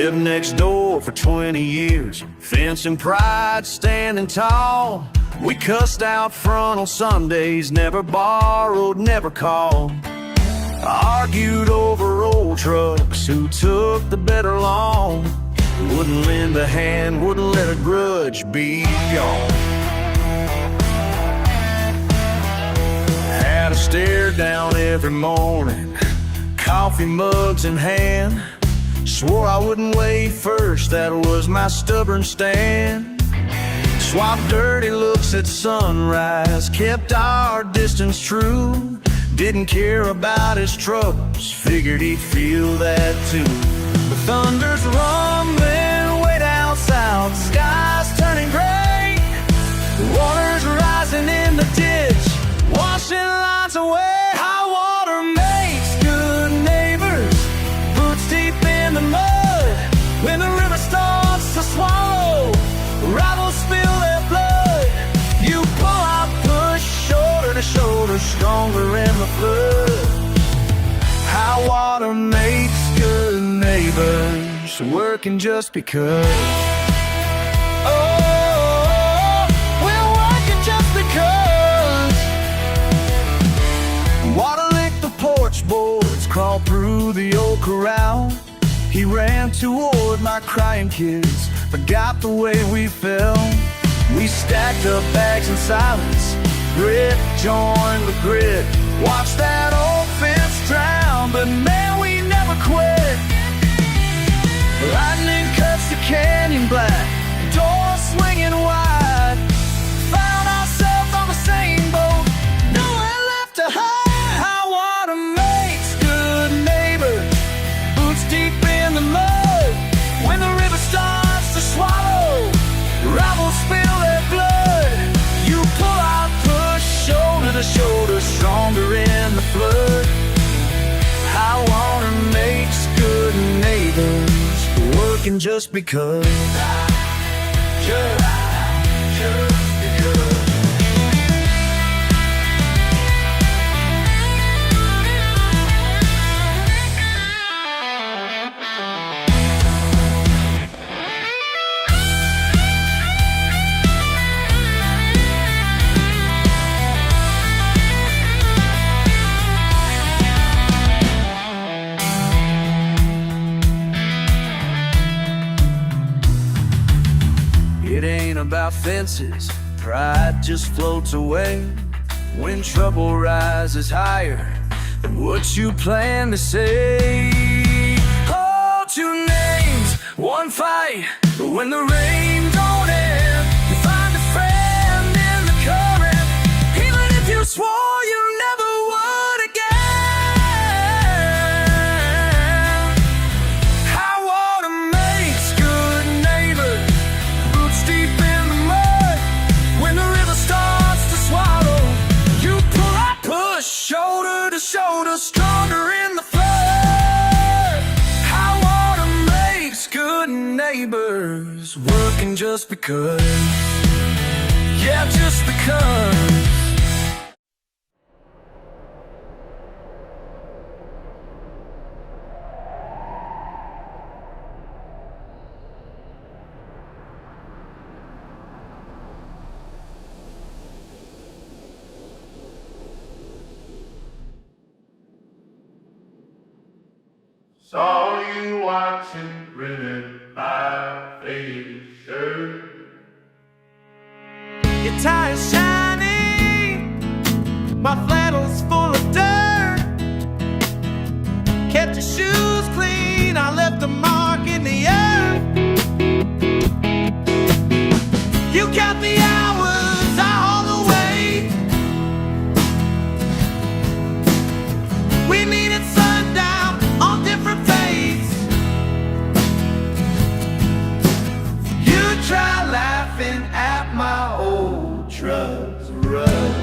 Lived next door for 20 years, fence and pride standing tall. We cussed out front on Sundays, never borrowed, never called. Argued over old trucks, who took the better lawn. Wouldn't lend a hand, wouldn't let a grudge be gone. Had a stare down every morning, coffee mugs in hand. Swore I wouldn't weigh first, that was my stubborn stand. Swapped dirty looks at sunrise, kept our distance true. Didn't care about his troubles, figured he'd feel that too. The thunder's rumbling way down south, sky's turning gray. The water's rising in the ditch, washing lines away. High water makes good neighbors, boots deep in the mud. When the river starts to swallow, rivals spill their blood. You pull out, push, shoulder to shoulder, stronger in the flood. High water makes good neighbors, working just because. Oh, we're working just because. Water licked the porch boards, crawled through the old corral. He ran toward my crying kids, forgot the way we fell. We stacked up bags in silence, grit joined the grit. Watched that old fence drown, but man, we never quit. Lightning cuts the canyon black, doors swinging wide. Found ourselves on the same boat, nowhere left to hide. High water makes good neighbors, boots deep in the mud. When the river starts to swallow, rivals spill their blood. You pull out, push, shoulder to shoulder, stronger in the flood. High water makes good neighbors, working just because. Just because. It ain't about fences, pride just floats away. When trouble rises higher than what you plan to say. Oh, two names, one fight, but when the rain don't end, you find a friend in the current, even if you swore you never would again. High water makes good neighbors, boots deep in the mud. When the river starts to swallow, you pull out, push, shoulder to shoulder, stronger in the flood. High water makes good neighbors, working just because. Yeah, just because. Saw you watching, grinning my favorite shirt. Your tire's shiny, my flannel's full of dirt. Kept your shoes clean, I left a mark in the earth. You count the hours, I haul away. We meet at sundown on different fades. You try laughing at my old truck's rust,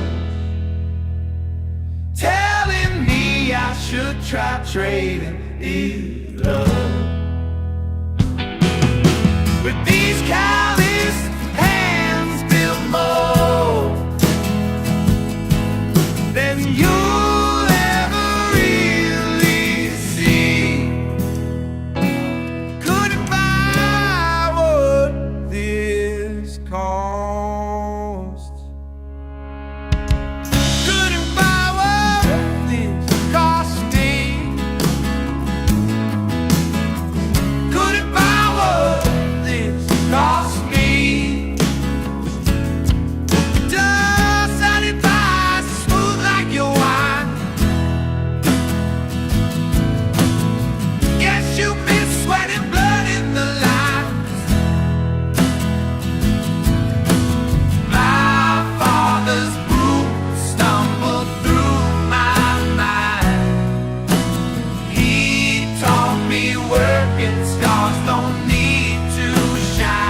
telling me I should try trading it up. But these callous hands build more than you'll ever really see. Couldn't find lost. Couldn't buy what this costing. Couldn't buy what this cost me. Just sounded by smooth like your wine. Guess you've been sweating blood in the lines. My father's broom stumbled through my mind. He taught me working scars don't need to shine.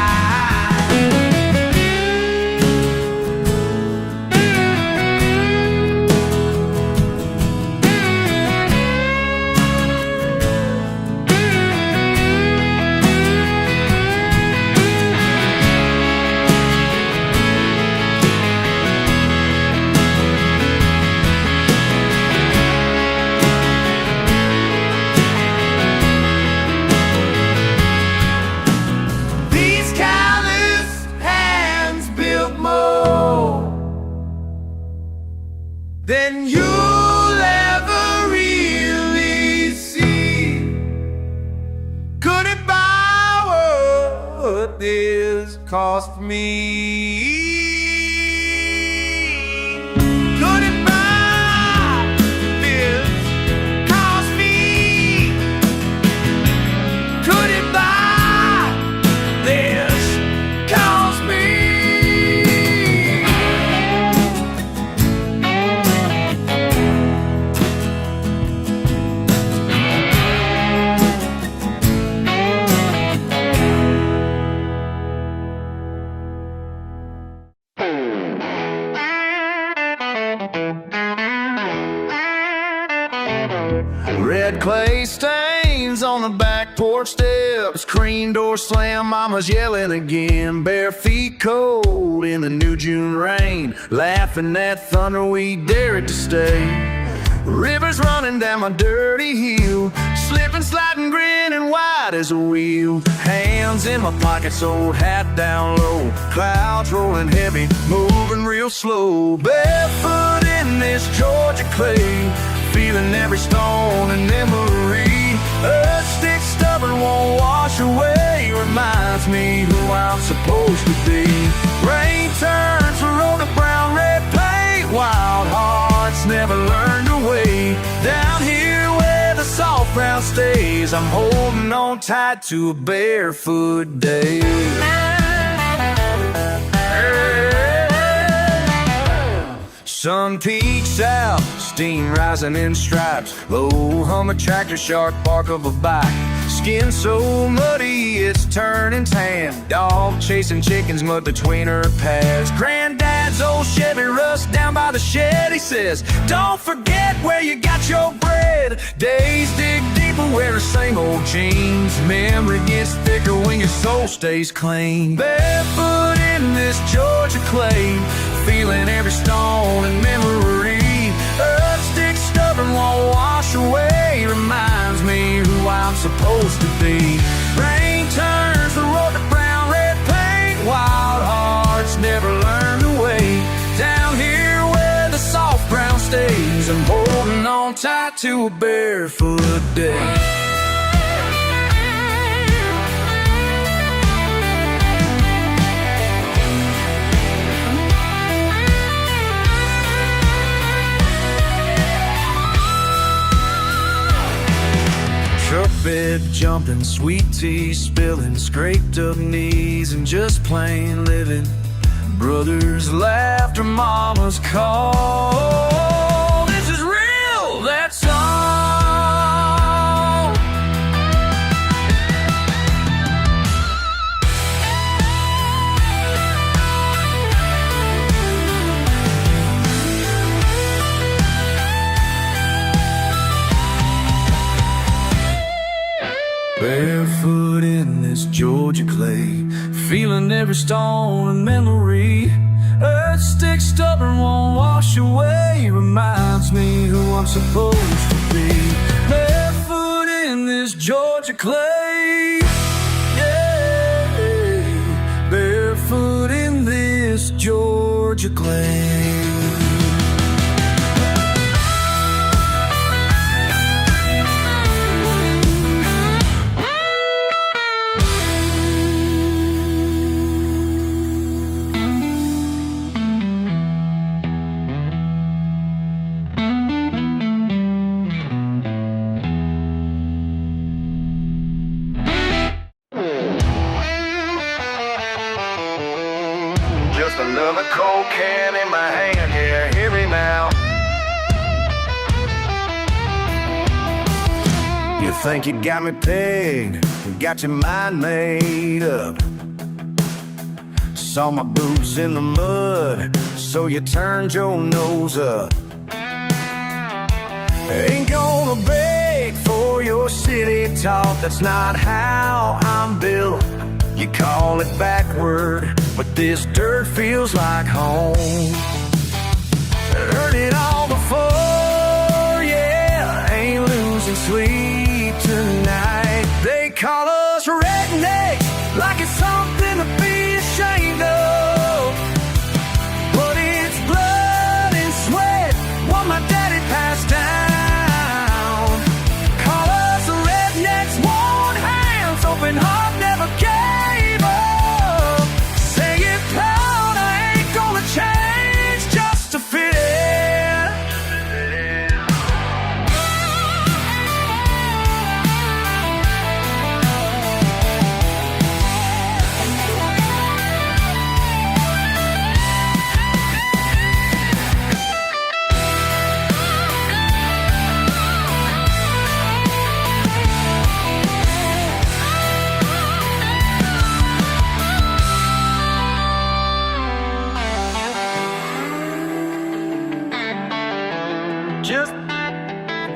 These calloused hands built more than you'll ever really see. Couldn't buy what this cost me. Couldn't buy this cost me. Couldn't buy this cost me. Red clay stains on the back porch steps. Screen door slam, mama's yelling again. Bare feet cold in the new June rain. Laughing at thunder, we dare it to stay. Rivers running down my dirty heel. Slipping, sliding, grinning, wide as a wheel. Hands in my pockets, old hat down low. Clouds rolling heavy, moving real slow. Barefoot in this Georgia clay. Feeling every stone and memory. A stick stubborn won't wash away. Reminds me who I'm supposed to be. Rain turns the road to brown, red paint. Wild hearts never learn to wait. Down here where the soft ground stays, I'm holding on tight to a barefoot day. Sun peeks out, steam rising in stripes. Low hum a tractor, sharp bark of a bike. Skin so muddy it's turning tan. Dog chasing chickens, mud between her paws. Granddad's old Chevy rust down by the shed. He says, don't forget where you got your bread. Days dig deeper, wear the same old jeans. Memory gets thicker when your soul stays clean. Barefoot in this Georgia clay, feeling every stone and memory. A stick stubborn won't wash away. Reminds me who I'm supposed to be. Rain turns the road to brown, red paint. Wild hearts never learn to wait. Down here where the soft ground stays, I'm holding on tight to a barefoot day. Truck bed jumping, sweet tea spilling, scraped up knees and just plain living. Brothers' laughter, mama's call. This is real, that's all. Barefoot in this Georgia clay, feeling every stone and memory. A stick stubborn won't wash away. Reminds me who I'm supposed to be. Barefoot in this Georgia clay, yeah. Barefoot in this Georgia Glen. Just another cold can in my hand, yeah, hear me now. You think you got me pegged, got your mind made up. Saw my boots in the mud, so you turned your nose up. Ain't gonna beg for your city talk, that's not how I'm built. You call it backward, but this dirt feels like home. Heard it all before, yeah, ain't losing sleep tonight. They call us redneck, like it's something to be ashamed of. But it's blood and sweat, what my daddy passed down. Call us rednecks, one hands open heart, never gave.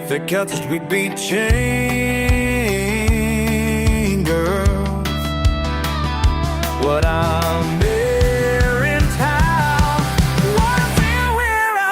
The cuts we be chain girls. What I'm here in town, what I feel where I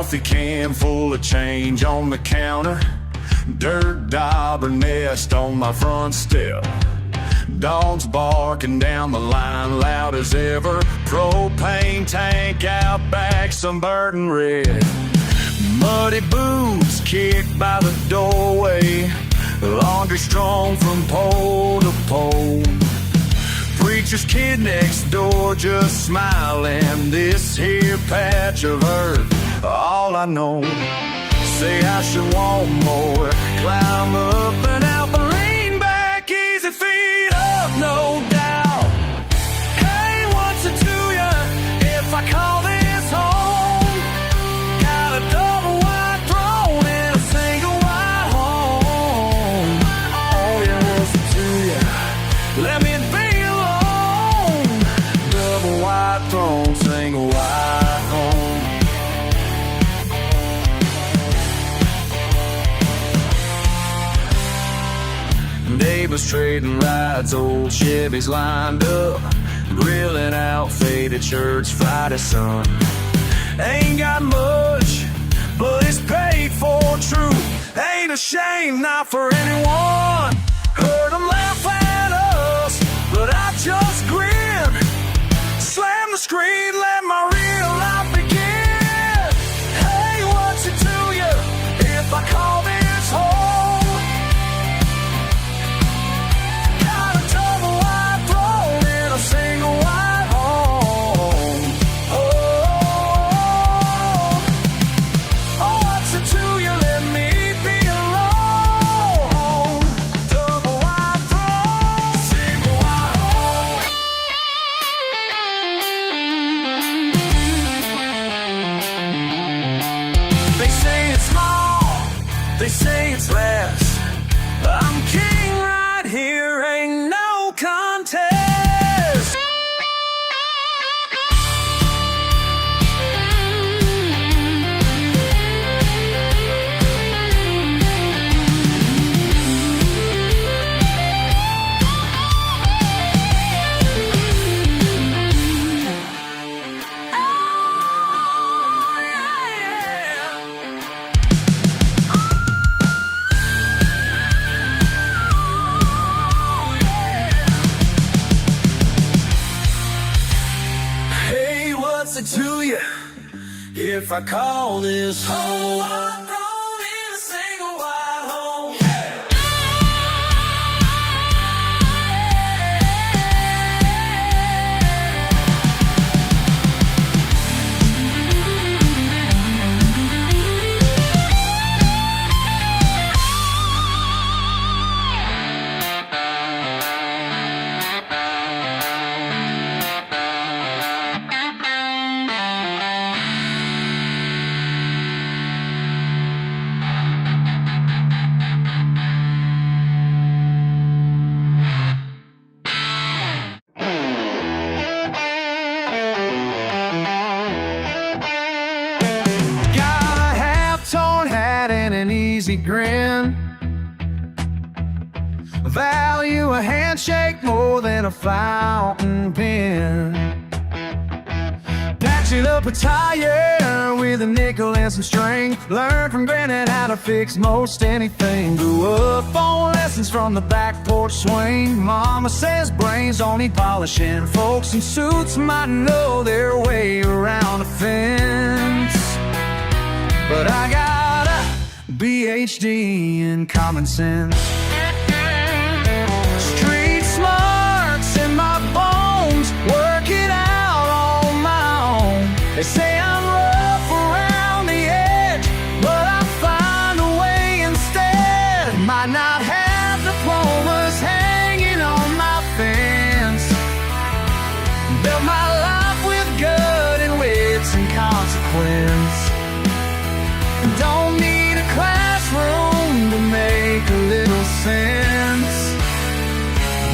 coffee can full of change on the counter, dirt dauber nest on my front step, dogs barking down the line loud as ever, propane tank out back, some burning red, muddy boots kicked by the doorway, laundry strung from pole to pole, preacher's kid next door just smiling, this here patch of earth, all I know. Say I should want more, climb up and out the lean back, easy feet up, no doubt. Hey, what's it to ya if I call this home? Got a double wide throne and a single wide home. Oh yeah, what's it to ya? Let me be alone. tailgating rides, old Chevys lined up, grilling out faded shirts, Friday sun. Ain't got much, but it's paid for true. Ain't ashamed, not for anyone. Heard them laugh at us, but I just grin. Slam the screen, let my real life begin. Hey, what's it to you if I call this home? Got a double wide throne in a single wide home. Oh, what's it to you? Let me be alone. Double wide throne, single wide home. They say it's small, they say it's less. I'm king right here, ain't no contest. Hey, what's it to you if I call this home? I'm grown in a single wide home. Got a half-torn hat and an easy grin. Value a handshake more than a fountain pen. Patching up a tire with a nickel and some string. Learned from Granite how to fix most anything. Grew up on lessons from the back porch swing. Mama says brains don't need polishing. Folks in suits might know their way around a fence, but I got a PhD in common sense. Street smarts in my bones, work it out on my own. They say I'm rough around the edge, but I find a way instead. Might not have diplomas hanging on my fence. Built my life with gut and wits and consequence. Don't need a classroom to make a little sense.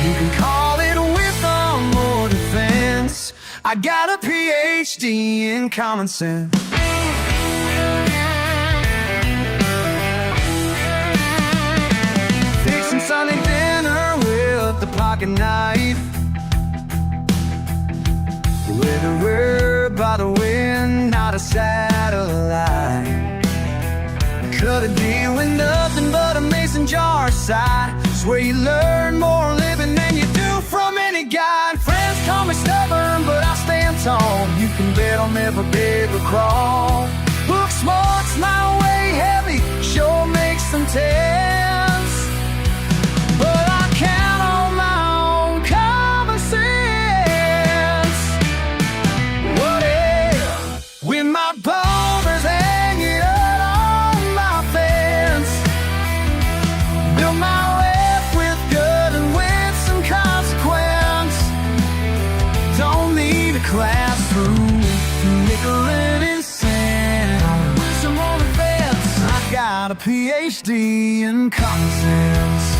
You can call it wisdom or defense. I got a PhD in common sense. Fixing Sunday dinner with the pocket knife. With a word by the wind, not a satellite. Cut a deal with nothing but a mason jar side. Swear you learn more living than you do from any guide. Friends call me stubborn, but I stand tall. You can bet I'll never beg or crawl. Book smart's my way heavy, sure makes them tense. But I count on my own common sense. What if, with my boulders hanging up on my fence, build my life with good and with some consequence. Don't need a classroom to nickel and cent. Wisdom on the fence, I got a PhD in common sense.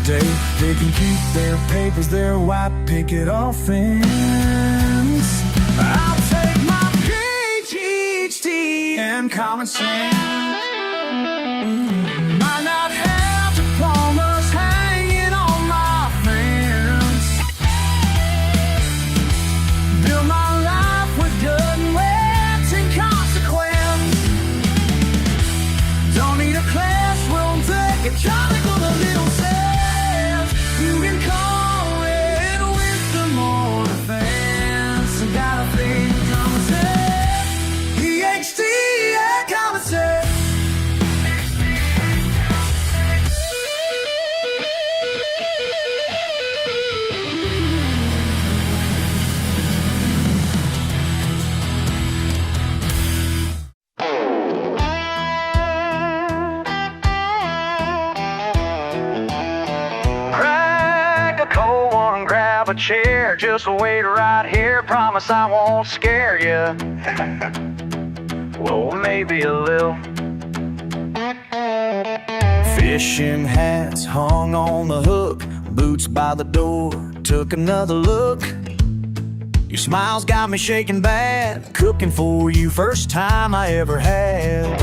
day. They can keep their papers, their white picket offense. I'll take my PhD and common sense. Might not have diplomas hanging on my fence. Build my life with good and wet and consequence. Don't need a classroom to get trying to go the little sense. You can call it wisdom or defense. I got a thing in common sense. PhD and common sense. Crack a cold one, grab a chair. Just wait right here, promise I won't scare you. Well, maybe a little. Fishing hats hung on the hook, boots by the door, took another look. Your smile's got me shaking bad, cooking for you, first time I ever had.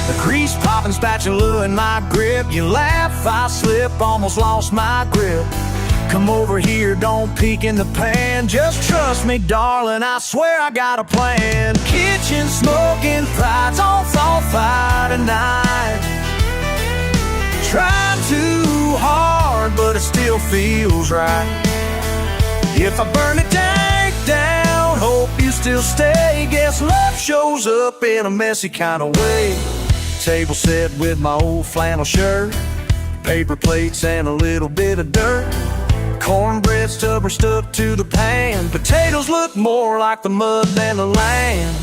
The grease popping spatula in my grip, you laugh, I slip, almost lost my grip. Come over here, don't peek in the pan, just trust me, darling, I swear I got a plan. Kitchen smoking, pride's on fire tonight. Trying too hard, but it still feels right. If I burn it down, hope you still stay. Guess love shows up in a messy kind of way. Table set with my old flannel shirt, paper plates and a little bit of dirt. Cornbread stubborn stuck to the pan, potatoes look more like the mud than the land.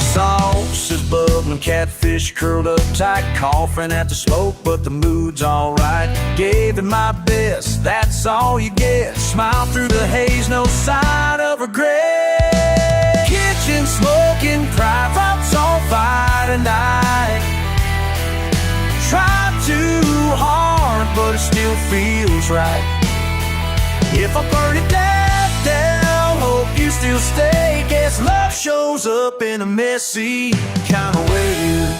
Sauce is bubbling, catfish curled up tight, coughing at the smoke, but the mood's alright. Gave it my best, that's all you get. Smile through the haze, no sign of regret. Kitchen smoking, pride pops on fire tonight. Try too hard, but it still feels right. If I burn it down, hope you still stay. Guess love shows up in a messy kind of way.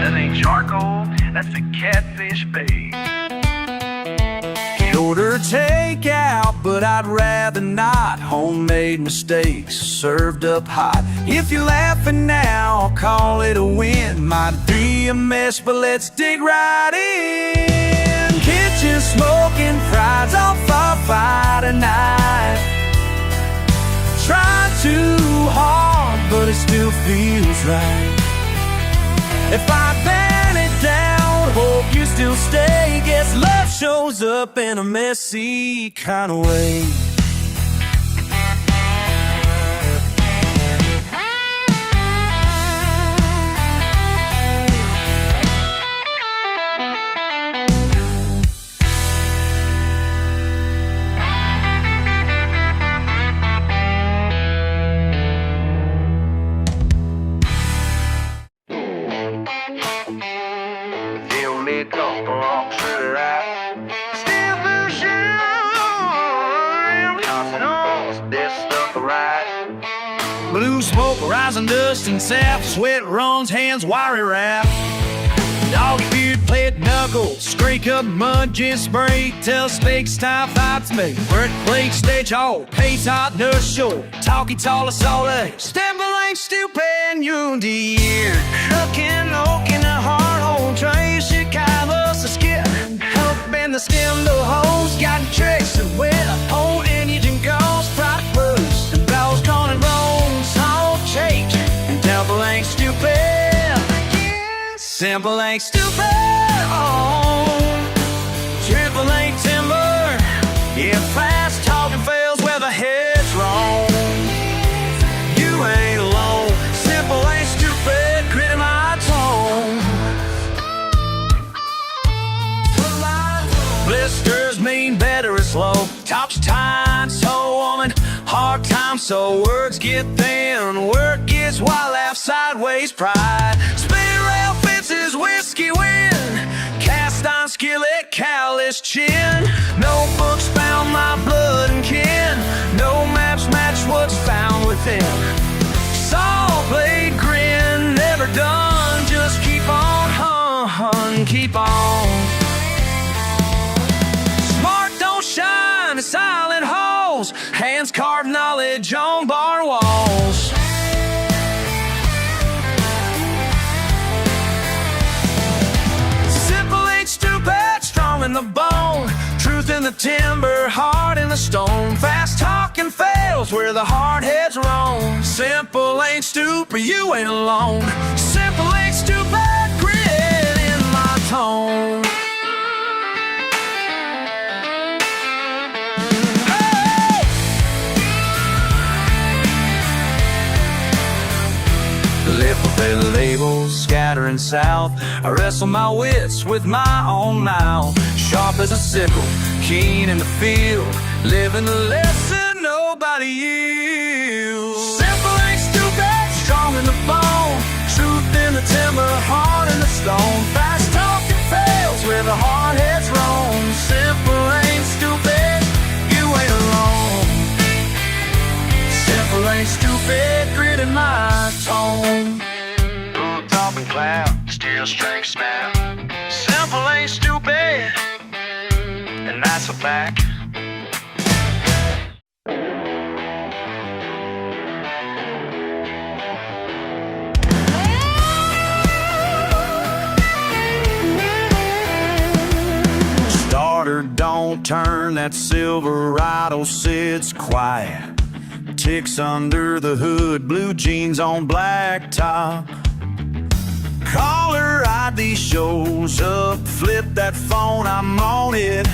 That ain't charcoal, that's the catfish bait. Order takeout, but I'd rather not. Homemade mistakes served up hot. If you're laughing now, I'll call it a win. Might be a mess, but let's dig right in. Kitchen smoking, pride's on fire tonight. Try too hard, but it still feels right. If I ban it down, hope you still stay. Guess love shows up in a messy kind of way. Blue smoke, rising dust and sap, sweat runs, hands wiry wrap. Dog beard, plate knuckles, scrape up mud, just spray, tell snakes time fights me. Work plate, stage hall, pace hot, dust show, talkie tall, solid. Stapleton, stupid, you the year. Cooking, oak in a hard hole, tray, Chicago, a skip. Help bend the stem, no hose, got tricks and with a whole engine goes, product blues, and bells calling rolls, all shake. And temple ain't stupid. Simple ain't stupid, oh. Triple ain't timber. If fast talking fails, where the hell so words get thin. Work gets wild, laugh sideways, pride. Split rail fences, whiskey wind. Cast iron skillet, callous chin. No books found my blood and kin. No maps match what's found within. Saw blade grin, never done. Just keep on, keep on. Smart don't shine in silent halls. Hands carve knowledge on barn walls. Simple ain't stupid, strong in the bone. Truth in the timber, heart in the stone. Fast talking fails where the hard heads roam. Simple ain't stupid, you ain't alone. Simple ain't stupid, grit in my tone. Lip of the labels scattering south. I wrestle my wits with my own mouth. Sharp as a sickle, keen in the field. Living the lesson nobody yields. Simple ain't stupid, strong in the bone. Truth in the timber, heart in the stone. Fast talking fails where the hard heads roam. Simple ain't stupid, you ain't alone. Simple ain't stupid, grit in my tone. Rooftop and cloud, steel strength snap. Simple ain't stupid, and that's a fact. Starter don't turn, that Silverado sits quiet. Ticks under the hood, blue jeans on black top. Caller ID shows up, flip that phone, I'm on it.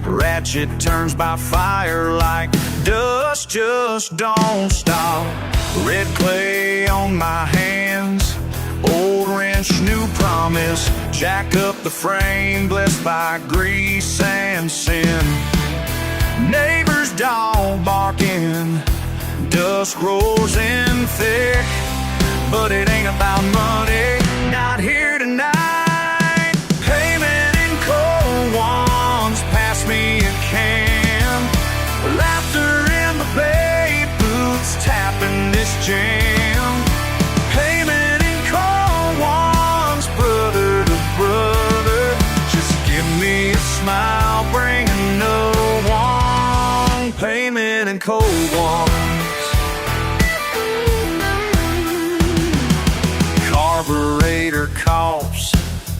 Ratchet turns by fire like dust, just don't stop. Red clay on my hands, old wrench, new promise. Jack up the frame, blessed by grease and sin. Neighbor's dog barking, dust rolls in thick, but it ain't about money, not here tonight. Payment in cold ones, pass me a can. Laughter in the bay boots, tapping this jam. Payment in cold ones, brother to brother. Just give me a smile, bring another one. Payment in cold ones. Carburetor coughs,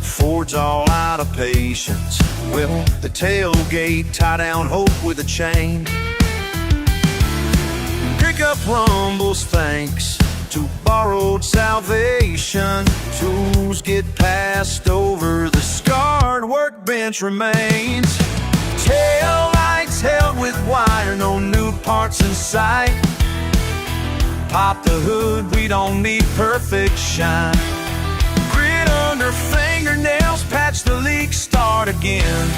Ford's all out of patience. Well, the tailgate tie down hope with a chain. Pickup rumbles thanks to borrowed salvation. Tools get passed over, the scarred workbench remains. Tail lights held with wire, no new parts in sight. Pop the hood, we don't need perfect shine. Grit under fingernails, patch the leak, start again.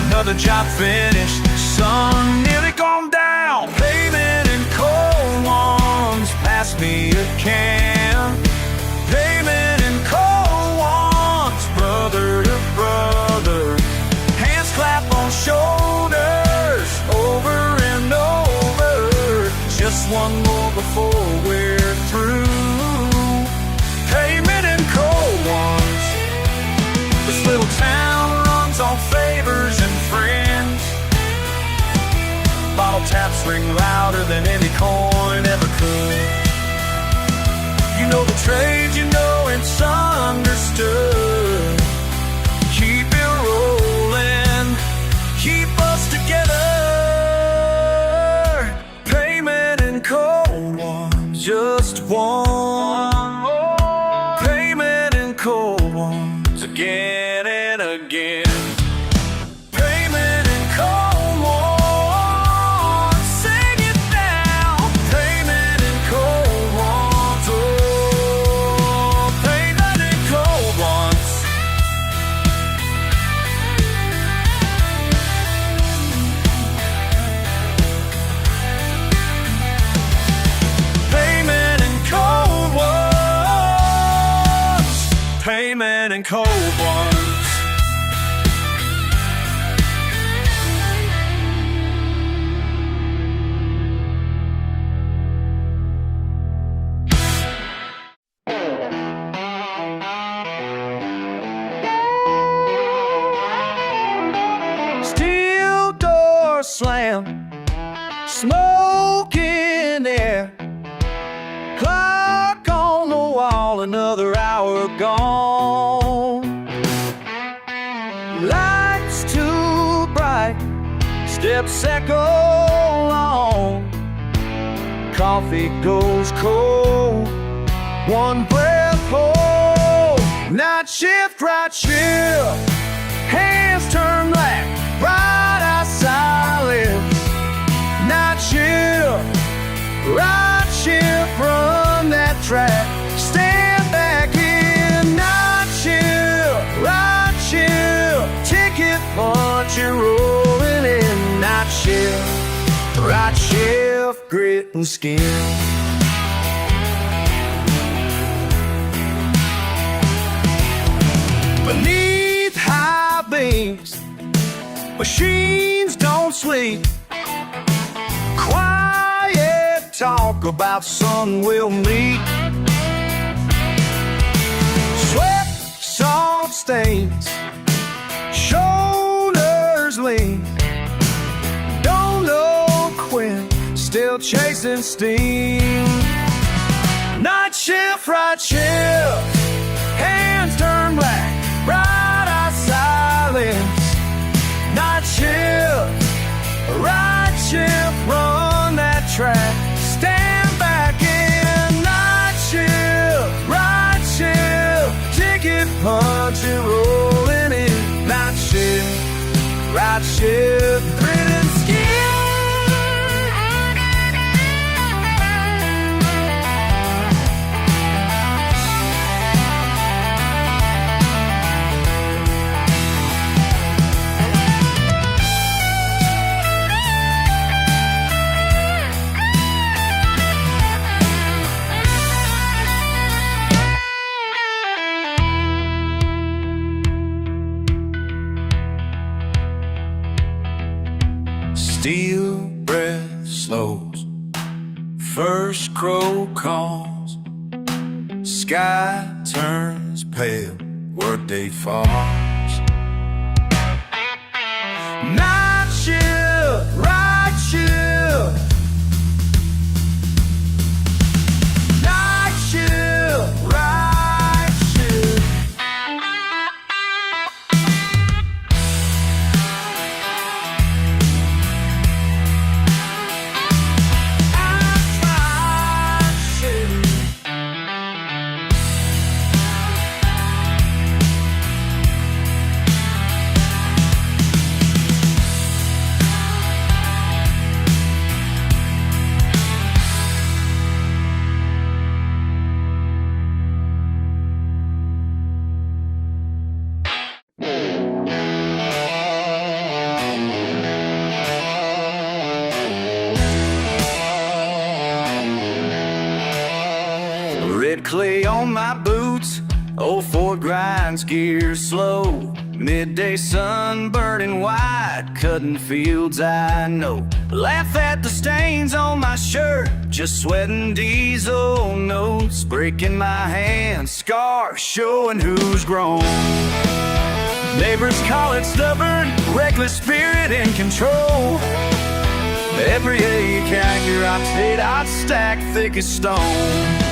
Another job finished, sun nearly gone down. Payment in cold ones, pass me a can. Payment in cold ones, brother to brother. Hands clap on shoulders, over and over. Just one more before we're through. Payment in cold ones. This little town runs on favors and friends. Bottle taps ring louder than any coin ever could. You know the trade, you know it's understood. Keep it rolling, keep us together. Payment in cold ones, just one more. Payment in cold ones, again and again. Payment in cold ones, sing it now. Payment in cold ones, oh, payment in cold ones. cold ones. Steel door slam, smoke in air, clock on the wall, another hour gone. Lights too bright, steps echo long, coffee goes cold, one breath hold. Night shift, right shift, hands turn black, bright eyes silence. Night shift, right shift, run that track, stand back in. Night shift, right shift, ticket punch, you're rolling in. Night shift, right shift, grit and skin. Beneath high beams, machines don't sleep. Quiet talk about sun we'll meet. Sweat, salt stains, shoulders lean. Don't know when, still chasing steam. Night shift, right shift, hands turn black, bright eyes silence. Night shift, right shift, run that track, stand back in. Night shift, right shift, ticket punch, and rolling in. Night shift, right shift, grit and skin. Steel breath slows, first crow calls, sky turns pale, workday falls. Night shift, right shift, night shift, right shift. Red clay on my boots, old Ford grinds gears slow. Midday sun burning white, cutting fields I know. Laugh at the stains on my shirt, just sweating diesel notes. Breaking my hands, scars showing who's grown. Neighbors call it stubborn, reckless spirit in control. Every acre I take, I'd stack thick as stone.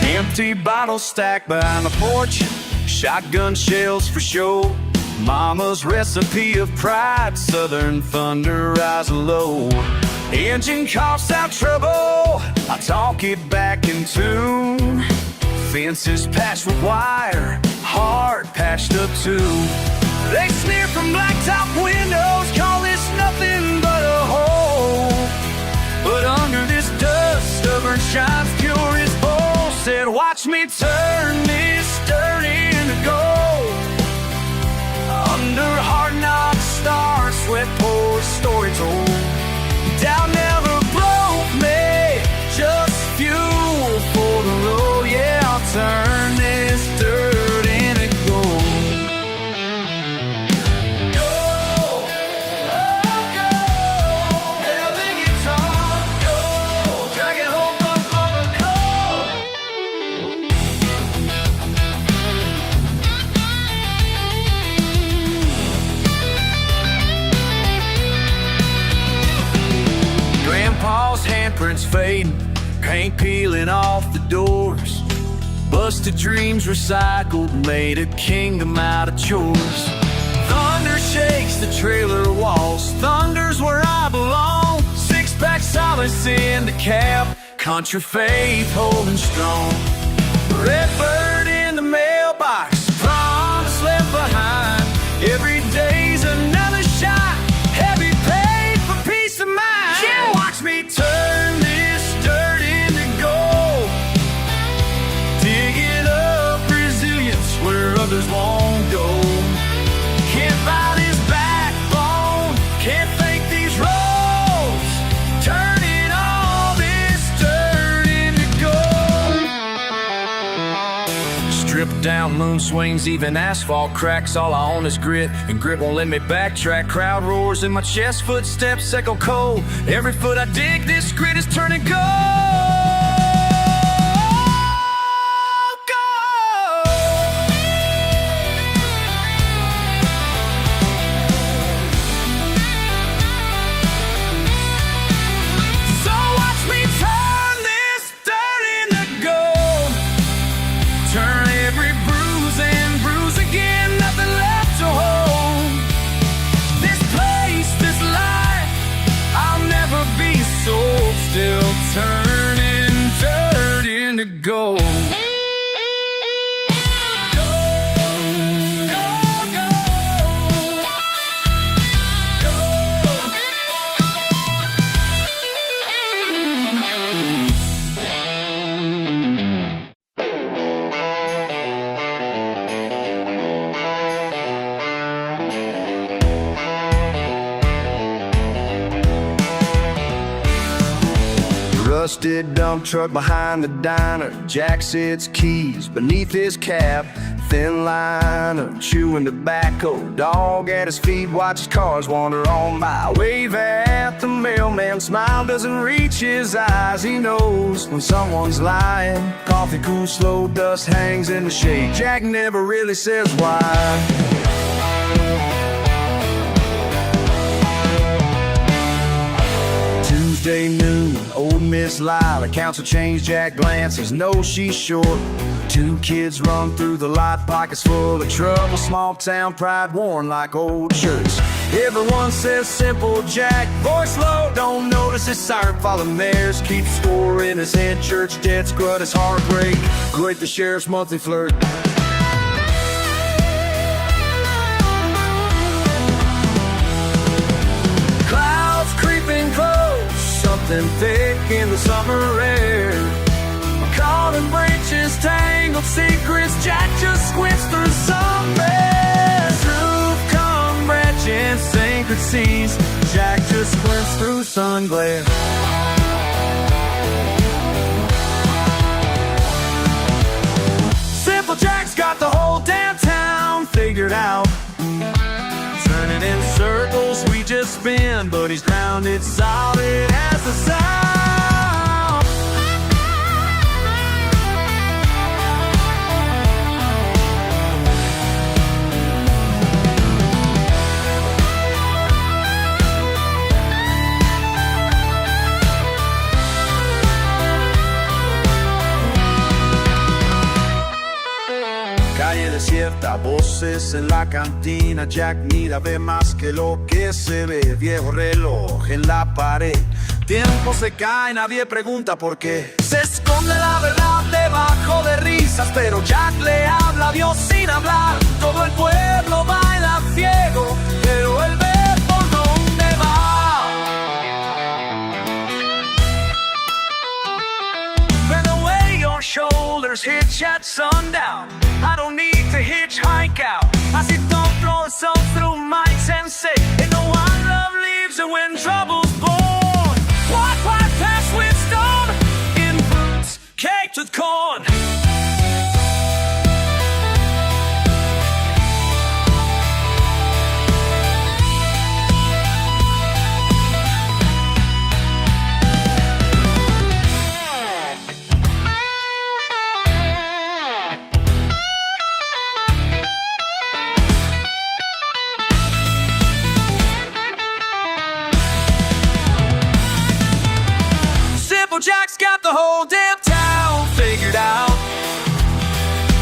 Empty bottles stacked behind the porch, shotgun shells for show. Mama's recipe of pride, southern thunder rise low. Engine coughs out trouble, I talk it back in tune. Fences patched with wire, heart patched up too. They sneer from blacktop windows, call this nothing but a hole. But under this dust, stubborn shines pure as gold. Said, watch me turn this dirt into gold. Under hard knocks, stars, sweat pours, story told. Doubt never broke me, just fuel for the road. Yeah, I'll turn this dirt into gold. fading, paint peeling off the doors. Busted dreams recycled, made a kingdom out of chores. Thunder shakes the trailer walls, thunder's where I belong. Six-pack solace in the cab, country faith holding strong. Redbird in the mailbox, promise left behind. Every day's another shot, heavy paid for peace of mind. Yeah, watch me turn this dirt into gold, digging up resilience where others won't go. Can't buy this backbone, can't fake these roads, turning all this dirt into gold. Stripped down moon swings, even asphalt cracks. All I own is grit, and grit won't let me backtrack. Crowd roars in my chest, footsteps echo cold. Every foot I dig, this grit is turning gold. So watch me turn this dirt into gold, turn every bruise and bruise again, nothing left to hold. This place, this life, I'll never be sold. Still turning dirt into gold. Rusted dump truck behind the diner, Jack sits keys beneath his cap. Thin liner, chewing tobacco, dog at his feet, watches cars wander on by. Wave at the mailman, smile doesn't reach his eyes. He knows when someone's lying. Coffee cools slow, dust hangs in the shade. Jack never really says why. Tuesday noon, old Miss Lila counts her change. Jack glances, knows she's short. Two kids run through the lot, pockets full of trouble. Small town pride worn like old shirts. Everyone says simple Jack, voice low, don't notice his siren following theirs. Keeps score in his head, church debts, grud his heartbreak. Great the sheriff's monthly flirt. Clouds creeping close, something thick in the summer air. Caught in branches, tangled secrets, Jack just squints through some mess. Roof come branching, sacred seas, Jack just squints through sun glare. Simple Jack's got the whole downtown figured out. Turning in circles, we just spin, but he's grounded solid as the sound. Calle desierta, voces en la cantina. Jack mira, ve más que lo que se ve. Viejo reloj en la pared. Tiempo se cae, nadie pregunta por qué. Se esconde la verdad debajo de risas, pero Jack le habla a Dios sin hablar. Todo el pueblo baila ciego, pero él ve por dónde va. Bend away your shoulders, hitch at sundown. I don't need to hitchhike out. I see don't throw itself through mics and say, ain't no one love leaves her when trouble's born. Walk right past with stone in boots caked with corn.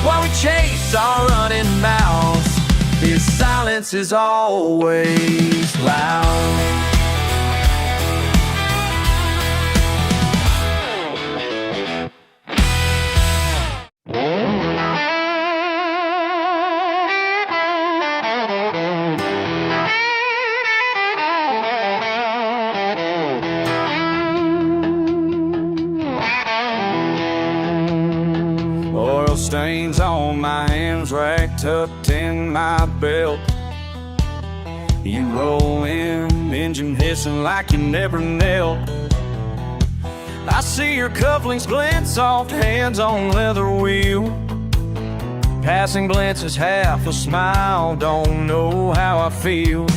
while we chase our running mouths. His silence is always loud. Oil stains on my hands, racked up in my belt. You roll in, engine hissing like you never knelt. I see your cufflinks glint, soft hands on leather wheel. Passing glances, half a smile, don't know how I feel.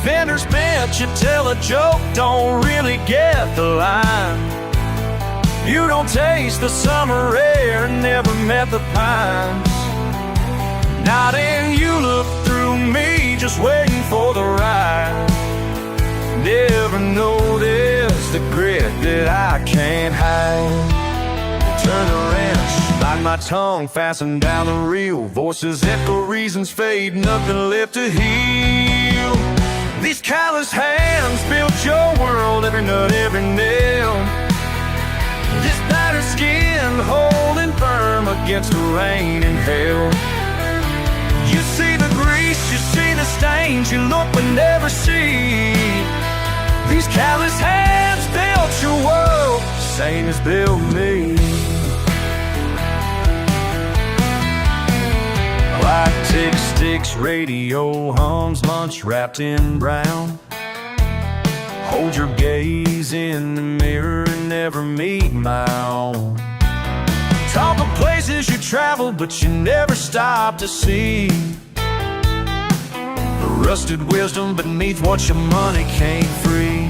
Fenders bent, you tell a joke, don't really get the line. You don't taste the summer air, never met the pines. Nodding, you look through me, just waiting for the ride. Never noticed the grit that I can't hide. Turn the wrench, like my tongue fastened down the reel. Voices echo, reasons fade, nothing left to heal. These callous hands built your world, every nut, every nail. This battered skin holding firm against the rain and hail. You see the grease, you see the stains, you look but never see. These callous hands built your world, same as built me. Light tick sticks, radio hums, lunch wrapped in brown. Hold your gaze in the mirror and never meet my own. Talk of places you traveled but you never stopped to see. The rusted wisdom beneath what your money can't free.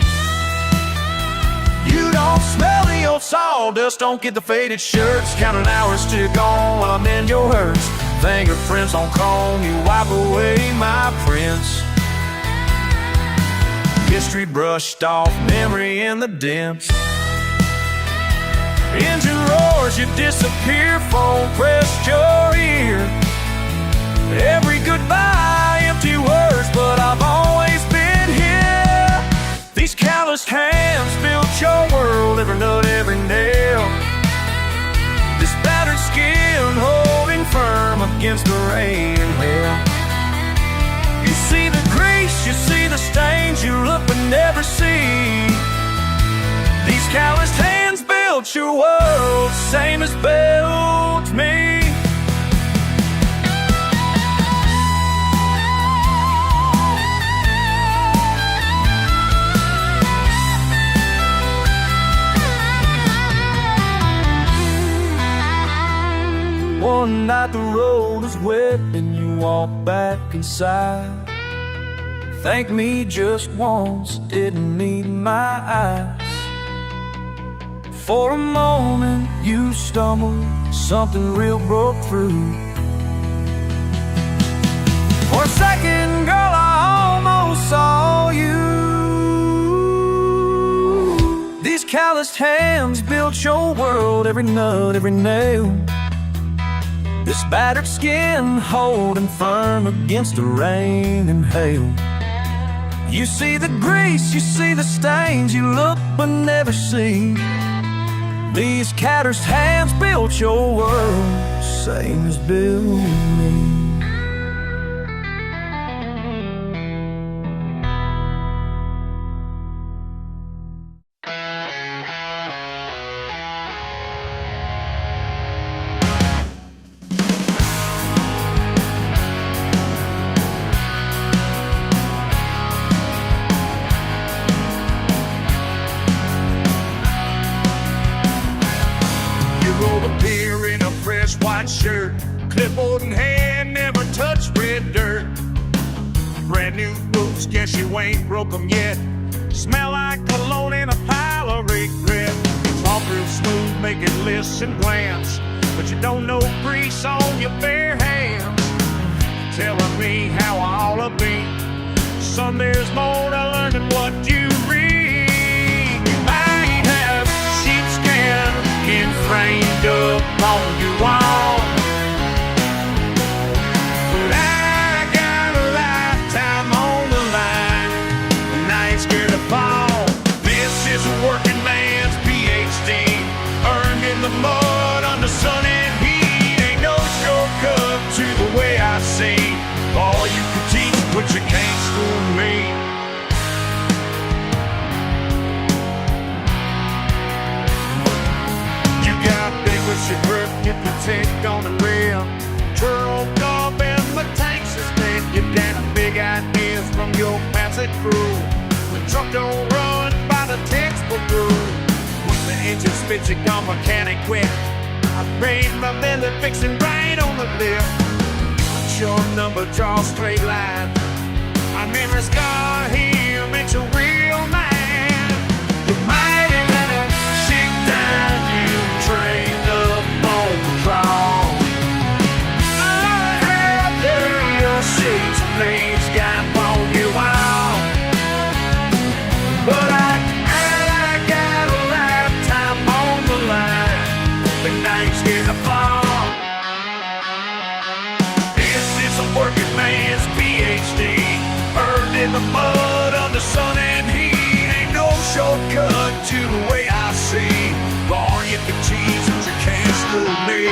You don't smell the old sawdust, don't get the faded shirts. Counting hours to gone while I'm in your hurts. Fingerprints on chrome, you wipe away my prints. History brushed off, memory in the dents. Engine roars, you disappear, phone pressed your ear. Every goodbye, empty words, but I've always been here. These calloused hands built your world, every nut, every nail. This battered skin holding firm against the rain and hail. You see the grease, you see the stains, you look but never see. These calloused hands built your world, same as built me. One night the road was wet and you walked back inside. Thank me just once, didn't need my eyes. For a moment you stumbled, something real broke through. For a second, girl, I almost saw you. These calloused hands built your world, every nut, every nail. This battered skin holding firm against the rain and hail. You see the grease, you see the stains, you look but never see. These calloused hands built your world, same as built me. White shirt, clipboard in hand, never touched red dirt. Brand new boots, guess you ain't broke them yet. Smell like cologne in a pile of regret. Talk real smooth, making lists and plans, but you don't know grease on your bare hands. Telling me how I ought to be. Son, there's more to learn than what you read. You might have sheepskin framed up on your wall. gonna live. Drove up and my tanks is dead. You got big ideas from your passing through. The truck don't run by the textbook rule. When the engine spits, it gone mechanic quick. I raised my belly fixing right on the lip. Your number, draw straight line. My memory's got him, it's a real man. You might have had a sick time, you trained up on patrol. I heard there your six blades got on you out. But I got a lifetime on the line. The night's getting fall. Working man's PhD, earned in the mud under sun and heat. Ain't no shortcut to the way I see. All you can tease is you can't school me.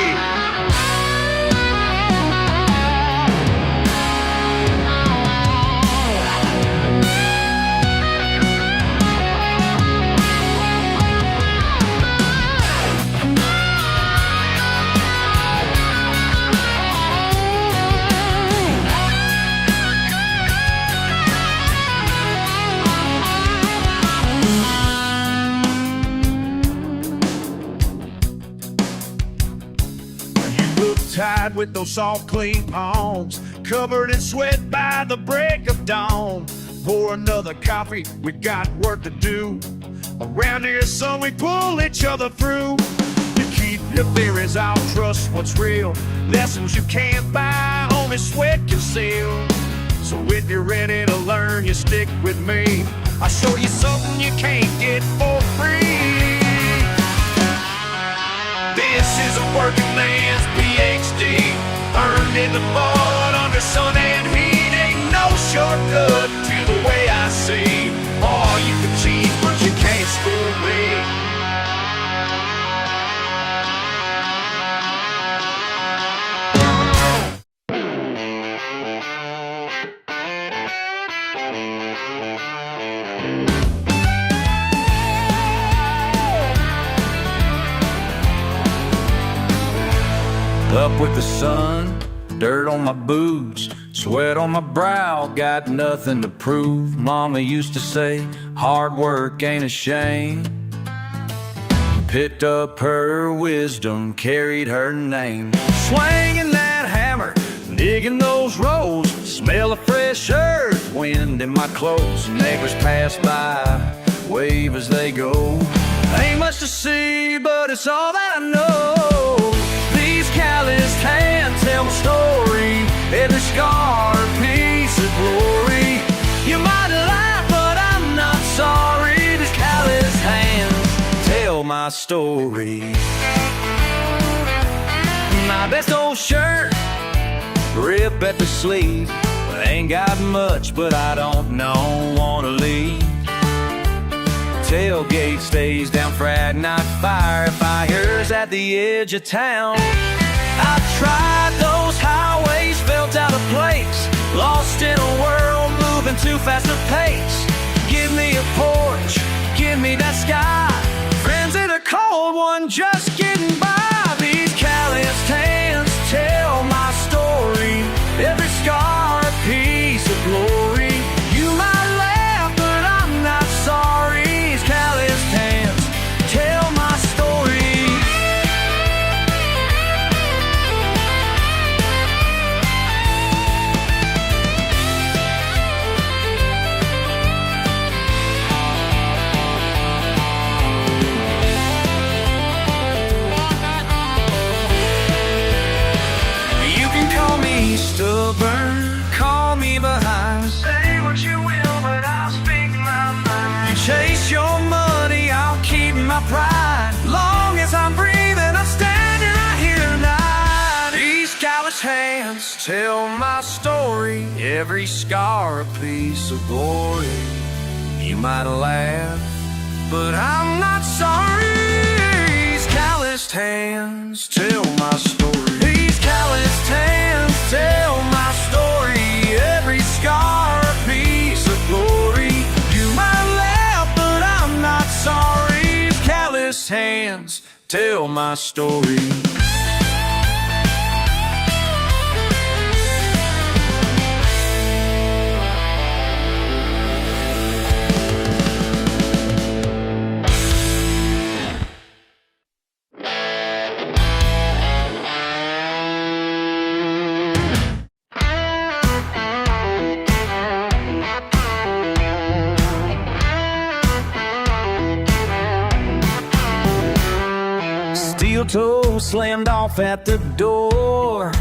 Tied with those soft, clean palms, covered in sweat by the break of dawn. Pour another coffee, we got work to do. Around here, son, we pull each other through. You keep your theories, I'll trust what's real. Lessons you can't buy, only sweat can seal. So if you're ready to learn, you stick with me. I'll show you something you can't get for free. This is a working man's PhD, earned in the mud under sun and heat. Ain't no shortcut to the way I see. All you can cheat, but you can't school me. Up with the sun, dirt on my boots, sweat on my brow, got nothing to prove. Mama used to say, hard work ain't a shame. Picked up her wisdom, carried her name. Swinging that hammer, digging those rows, smell of fresh earth, wind in my clothes. Neighbors pass by, wave as they go. Ain't much to see, but it's all that I know. Calloused hands tell my story. Every scar, a piece of glory. You might laugh, but I'm not sorry. These calloused hands tell my story. My best old shirt, rip at the sleeve. Ain't got much, but I don't wanna leave. Tailgate stays down Friday night, fires at the edge of town. I tried those highways, felt out of place, lost in a world, moving too fast to pace. Give me a porch, give me that sky, friends in a cold one, just getting by. These calloused hands tell my story. Every scar, a piece of glory. You might laugh, but I'm not sorry. These calloused hands tell my story. Stubborn, call me behind. Say what you will, but I'll speak my mind. You chase your money, I'll keep my pride. Long as I'm breathing, I'm standing right here tonight. These callous hands tell my story. Every scar, a piece of glory. You might laugh, but I'm not sorry. These calloused hands tell my story. These calloused hands tell my story. Every scar, a piece of glory. You might laugh, but I'm not sorry. These calloused hands tell my story. slammed off at the door.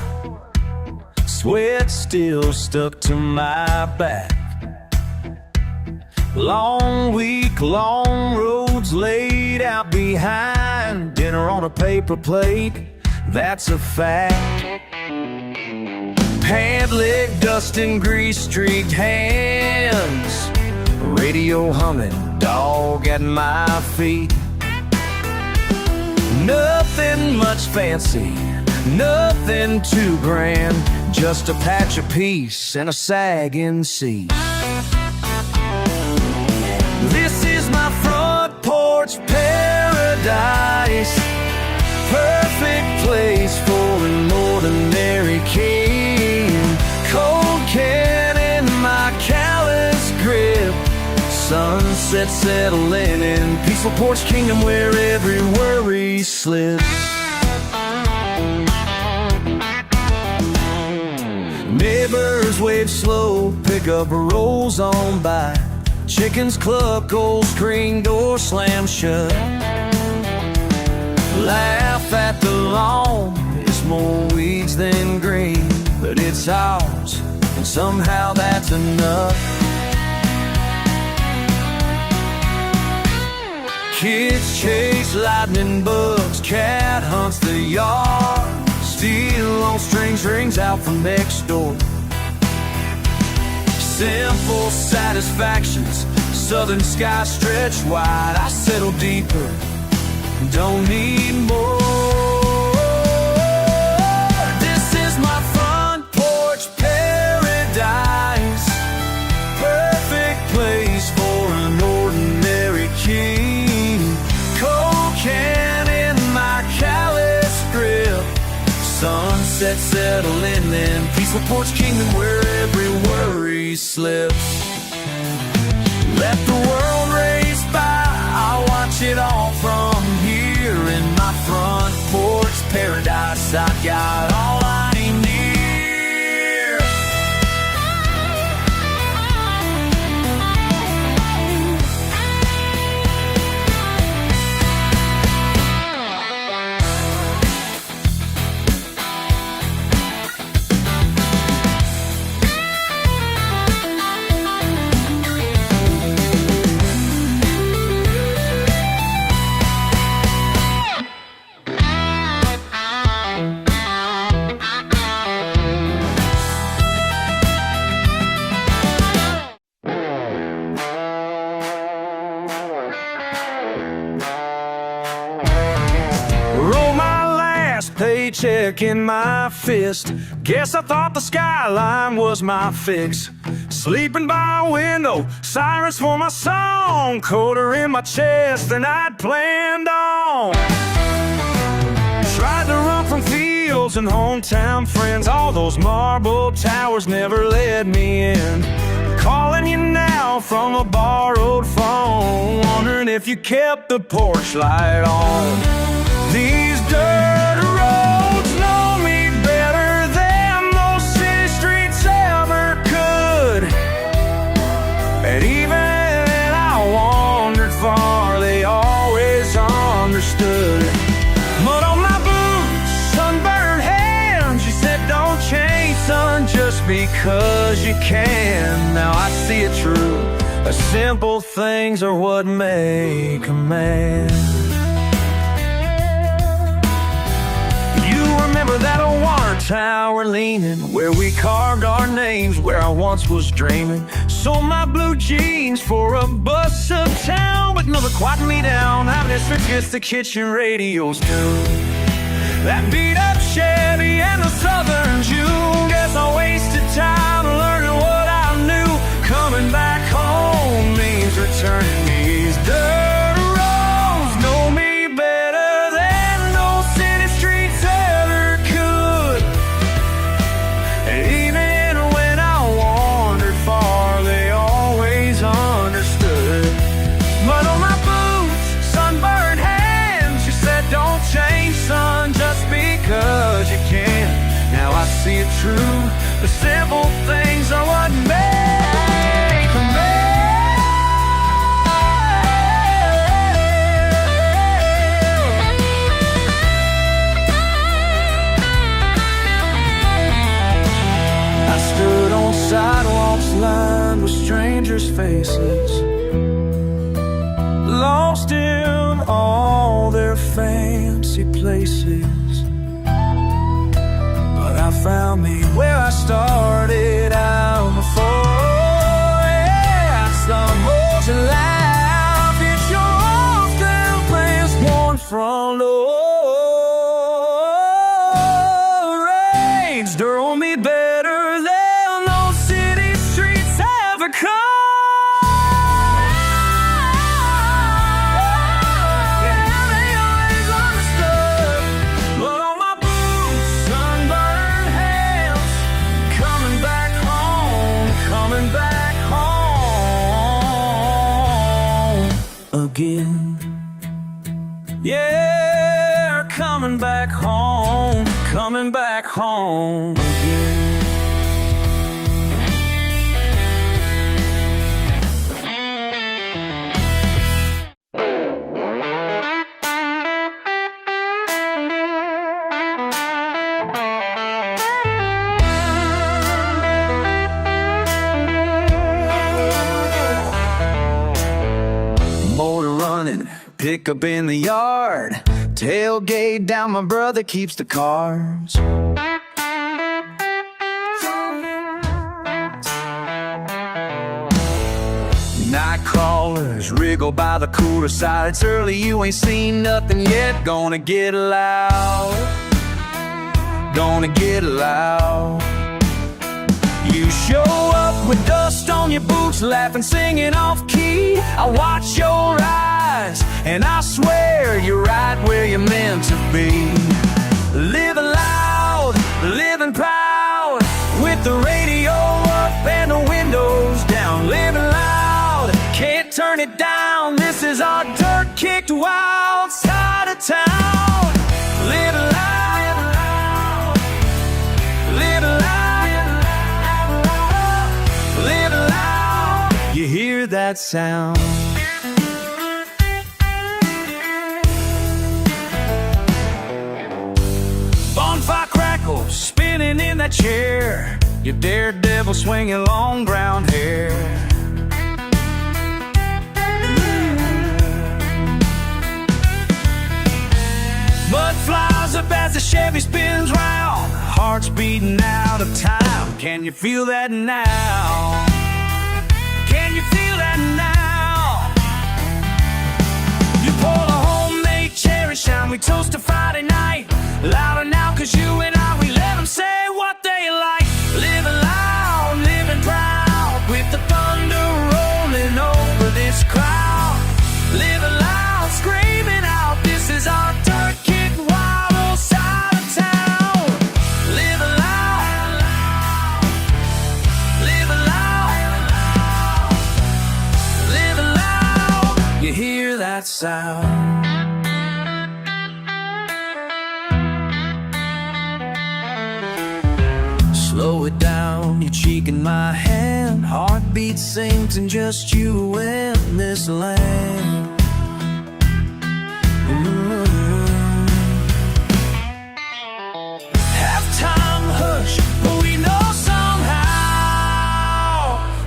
Sweat still stuck to my back. Long week, long roads laid out behind. Dinner on a paper plate, that's a fact. Pant leg, dust and grease streaked hands. Radio humming, dog at my feet. Nothing much fancy, nothing too grand, just a patch of peace and a sagging seat. This is my front porch paradise, perfect place for an ordinary king. Cold can in my callous grip, sunset settling in peaceful porch kingdom where every worry slips. Neighbors wave slow, pickup rolls on by. Chickens cluck, old screen door slam shut. Laugh at the lawn, it's more weeds than green, but it's ours, and somehow that's enough. Kids chase lightning bugs, cat hunts the yard. Steel on strings rings out from next door. Simple satisfactions, southern sky stretch wide. I settle deeper, don't need more. This is my front porch paradise, perfect place for an ordinary king. Cold can in my callous grip, sunset settling in peaceful porch kingdom where every worry slips. Let the world race by, I'll watch it all from here. In my front porch paradise, I got all I need. Paycheck in my fist, guess I thought the skyline was my fix. Sleeping by a window, sirens for my song, colder in my chest than I'd planned on. Tried to run from fields and hometown friends, all those marble towers never let me in. Calling you now from a borrowed phone, wondering if you kept the porch light on. These dirt roads know me better than those city streets ever could. And even when I wandered far, they always understood. Mud on my boots, sunburned hands, you said don't change, son, just because you can. Now I see it true, the simple things are what make a man. Remember that old water tower leaning, where we carved our names, where I once was dreaming. Sold my blue jeans for a bus uptown, but never quite me down. I miss just the kitchen radio's tune. That beat up Chevy and the Southern June. Guess I wasted time learning what I knew. Coming back home means returning these dirt roads. Know me better than those city streets ever could. And even when I wandered far, they always understood. Mud on my boots, sunburned hands, you said don't change, son, just because you can. Now I see it true, the simple things are what make a man. with strangers' faces, lost in all their fancy places. But I found me where I started out before. Yeah, some motion laugh, it's your often place, one front door. Rains drove me better than those city streets ever could. Again, yeah, coming back home again. Motor running, pick up in the yard, tailgate down, my brother keeps the cars. Night crawlers wriggle by the cooler side. It's early, you ain't seen nothing yet. Gonna get loud, gonna get loud. You show up with dust on your boots, laughing, singing off key. I watch your eyes, and I swear you're right where you're meant to be. Living loud, living proud, with the radio up and the windows down. Living loud, can't turn it down. This is our dirt-kicked wild side of town. Living loud, living loud, living loud. You hear that sound? Bonfire crackles, spinning in that chair. Your daredevil swinging long brown hair. Mud flies up as the Chevy spins round. Heart's beating out of time. Can you feel that now? Can you feel that now? You pour a homemade cherry shine. We toast to Friday night. Louder now, cause you and I, we let them say what they like. Living loud, living proud, with the thunder rolling over this crowd. Living loud, screaming out, this is our dirt-kicked wild old side of town. Living loud, living loud, living loud. You hear that sound? Slow it down, your cheek in my hand. Heartbeat sinks and just you in this land. Halftime hush, but we know somehow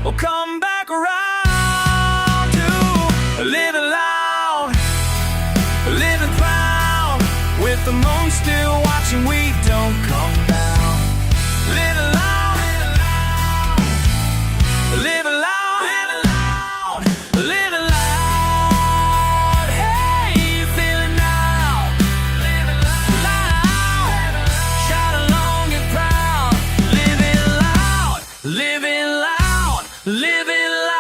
we'll come back around to living loud, living proud, with the moon still watching, we don't come down. Living loud, living loud, living loud. Hey, you feeling now? Living loud, shout along and proud. Living loud, living loud, living loud.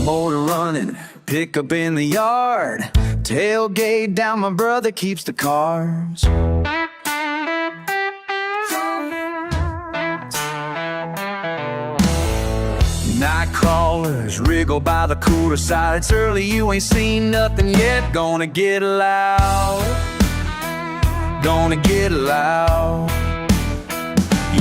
Motor running, pick up in the yard, tailgate down, my brother keeps the cars. Night crawlers wriggle by the cooler side. It's early, you ain't seen nothing yet. Gonna get loud, gonna get loud.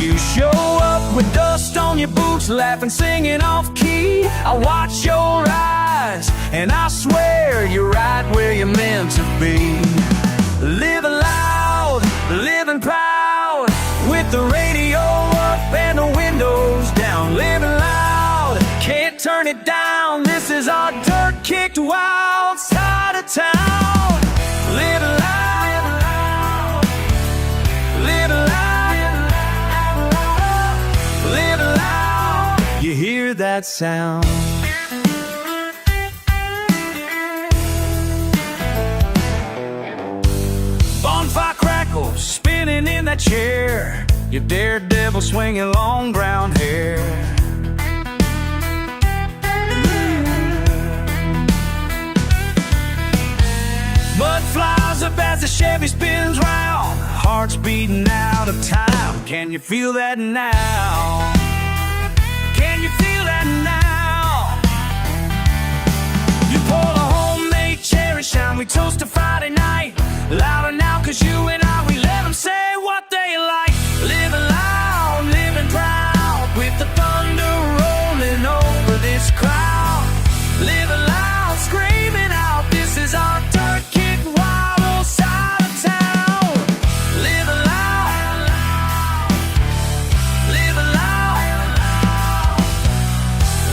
You show up with dust on your boots, laughing, singing off key. I watch your eyes, and I swear you're right where you're meant to be. Living loud, living proud, with the radio up and the windows down. Living loud, can't turn it down. This is our dirt-kicked wild side of town. Living loud, living loud, living loud. You hear that sound? Bonfire crackles, spinning in that chair. Your daredevil swinging long brown hair. Mud flies up as the Chevy spins round. Heart's beating out of time. Can you feel that now? Can you feel that now? You pour a homemade cherry shine. We toast to Friday night. Louder now, cause you and I, we let them say what they like. Living loud, living proud, with the thunder rolling over this crowd. Living loud, screaming out, this is our dirt-kicked wild old side of town. Living loud, living loud,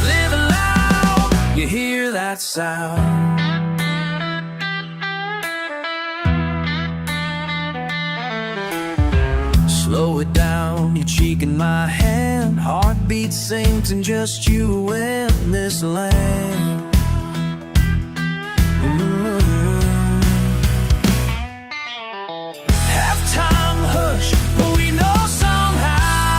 living loud. You hear that sound? Slow it down, your cheek in my hand. Heartbeat sinks and just you in this land. Halftime hush, but we know somehow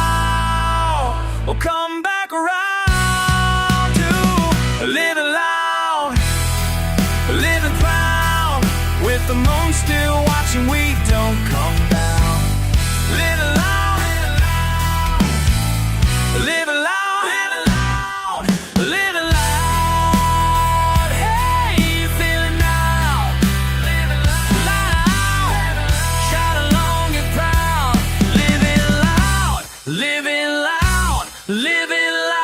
we'll come back around to living loud, living proud, with the moon still watching, we don't come down. Living loud, living loud, living loud. Hey, you feeling now? Living loud, shout along and proud. Living loud, living loud, living loud.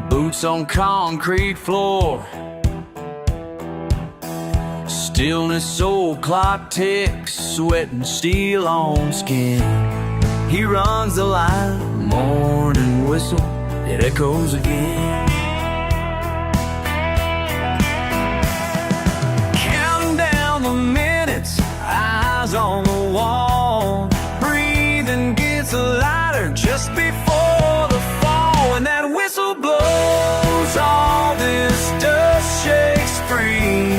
Boots on concrete floor, stillness, old clock ticks, sweat and steel on skin. He runs the line, morning whistle, it echoes again. Counting down the minutes, eyes on the wall. Breathing gets lighter just before the fall. When that whistle blows, all this dust shakes free.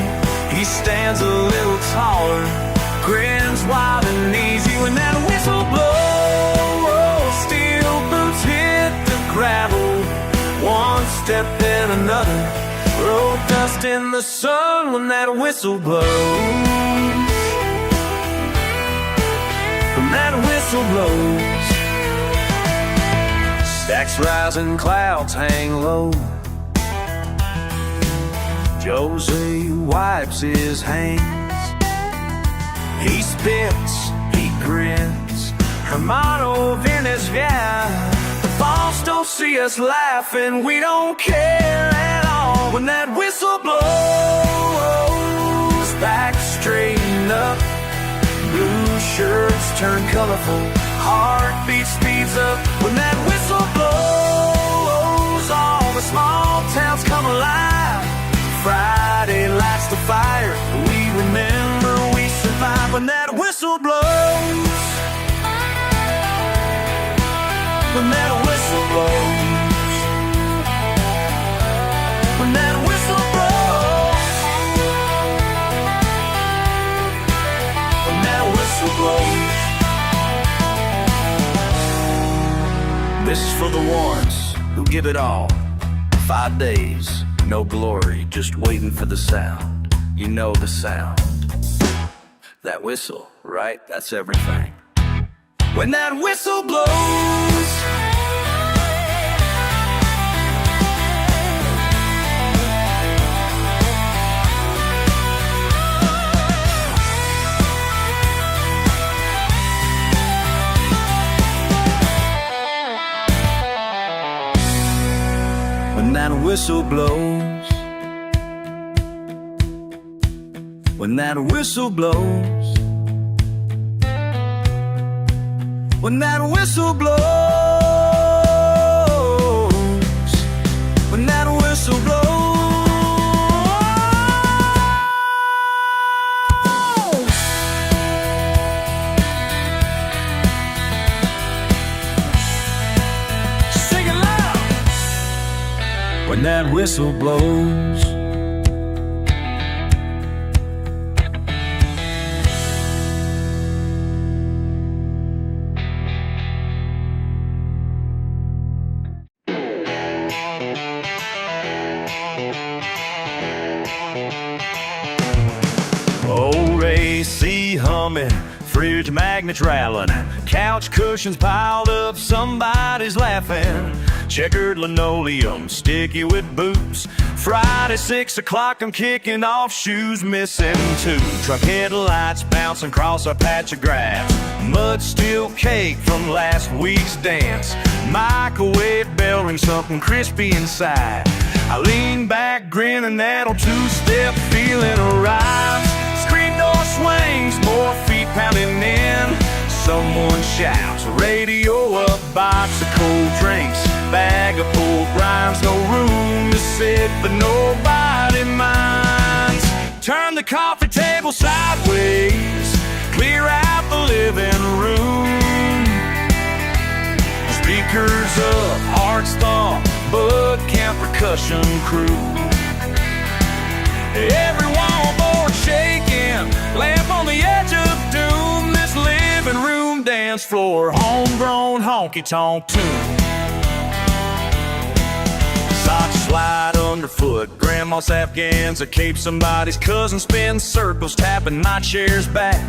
He stands a little taller, grins wide and easy. When that whistle blows, steel boots hit the gravel. One step then another, road dust in the sun. When that whistle blows, when that whistle blows, stacks rise and clouds hang low. Jose wipes his hands. He spits, he grins. Hermano Venezuela. The boss don't see us laughing, we don't care at all. When that whistle blows, back straighten up. Blue shirts turn colorful, heartbeat speeds up. When that whistle blows, all the small towns come alive. Friday lights the fire, we remember we survived. When that whistle blows, when that whistle blows, when that whistle blows, the ones who give it all. 5 days, no glory, just waiting for the sound. You know the sound. That whistle, right? That's everything. When that whistle blows, when that whistle blows, when that whistle blows, when that whistle blows, when that whistle blows. Sing it loud. When that whistle blows. Old AC humming, fridge magnets rattling, couch cushions piled up, somebody's laughing. Checkered linoleum, sticky with boots. Friday 6 o'clock, I'm kicking off, shoes missing too. Truck headlights bouncing across a patch of grass. Mud still cake from last week's dance. Microwave bell rings something crispy inside. I lean back, grinning, that old two-step feeling arrives. Screen door swings, more feet pounding in. Someone shouts, radio up, box of cold drinks, bag of pulled rhymes. No room to sit, but nobody minds. Turn the coffee table sideways, clear out the living room. Speakers up, hearts thump, bud camp percussion crew. Everyone board shaking, lamp on the edge of doom. This living room dance floor, homegrown honky-tonk tune. Socks slide underfoot, grandma's Afghans, a cape somebody's cousin spins circles, tapping my chair's back.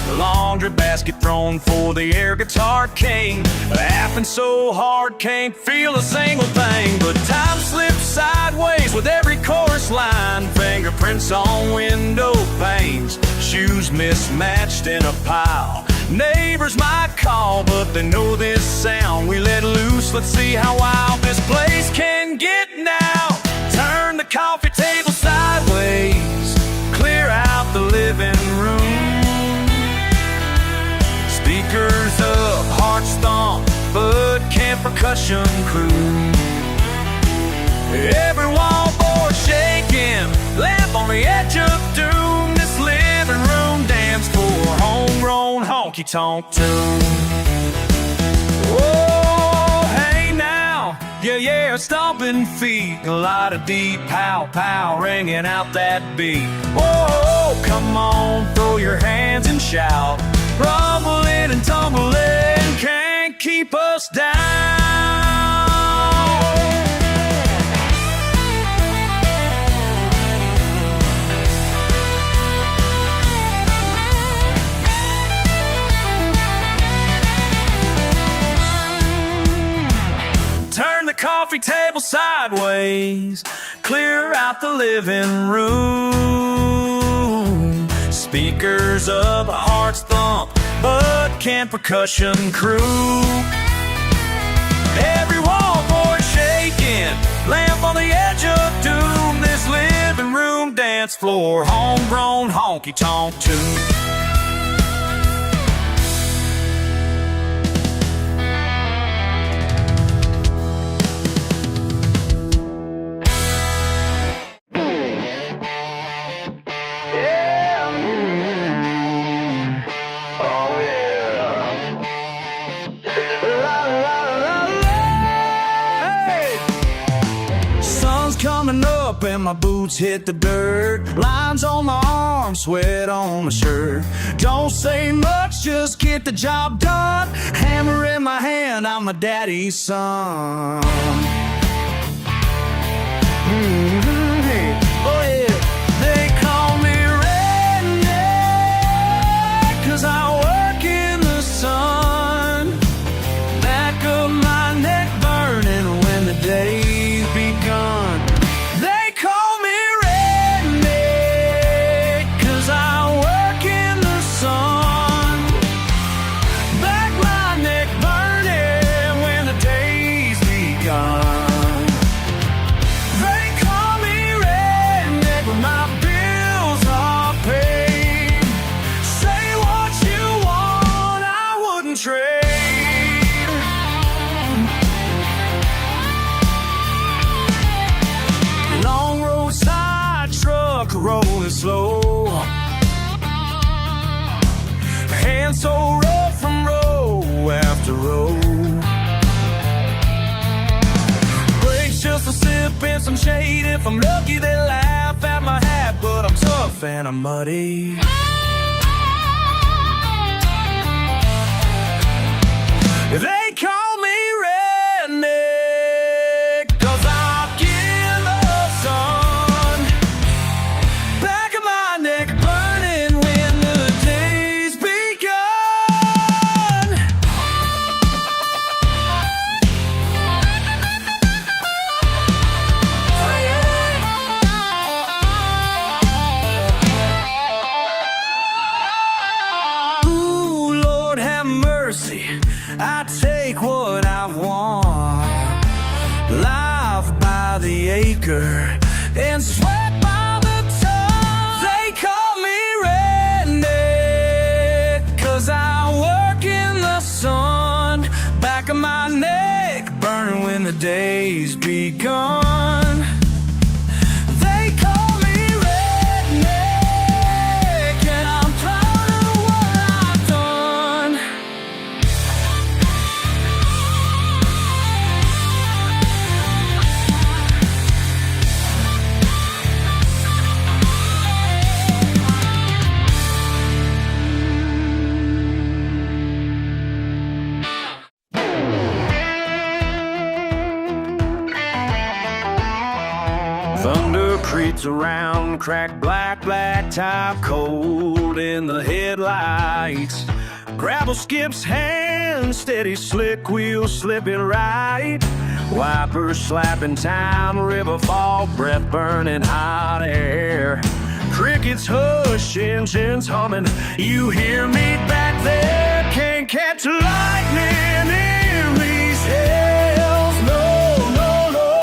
The laundry basket thrown for the air guitar king. Laughing so hard, can't feel a single thing. But time slips sideways with every chorus line. Fingerprints on window panes, shoes mismatched in a pile. Neighbors might call, but they know this sound. We let loose, let's see how wild this place can get now. Turn the coffee table sideways, clear out the living room. Speakers up, hearts thump, bud camp percussion crew. Every wallboard shaking, lamp on the edge of doom. This living room dance floor, homegrown honky-tonk tune. Whoa, hey now, yeah, stomping feet, a lot of deep pow-pow ringing out that beat. Whoa, come on, throw your hands and shout. Rumbling and tumbling, can't keep us down. Turn the coffee table sideways, clear out the living room. Speakers up, hearts thump, bud camp percussion crew. Every wallboard shaking, lamp on the edge of doom. This living room dance floor, homegrown honky-tonk tune. And my boots hit the dirt. Lines on my arms, sweat on my shirt. Don't say much, just get the job done. Hammer in my hand, I'm my daddy's son. Hey. Oh yeah, they call me Redneck, 'cause I work in the sun. Back of my neck burning when the day's begun. They call me Redneck, 'cause I work in the sun. Back my neck burning when the day's begun. They call me Redneck when my bills are paid. Say what you want, I wouldn't trade. Long roadside truck rolling slow. Hands so rough from row after row. Brakes just a sip and some shade. If I'm lucky, they laugh at my hat, but I'm tough and I'm muddy. They call me Redneck, 'cause I'm in the sun. Back of my neck burning when the day's begun. Ooh, Lord have mercy, I take what I want. Life by the acre and sweat by the ton. They call me Redneck, 'cause I work in the sun. Back of my neck burning when the day's begun. They call me Redneck, and I'm proud of what I've done. Thunder creeps around, crack black top, cold in the headlights. Gravel skips hands, steady slick wheels slipping right. Wipers slapping time, river fall, breath burning hot air. Crickets hush, engines humming, you hear me back there. Can't catch lightning in these hills, no, no, no.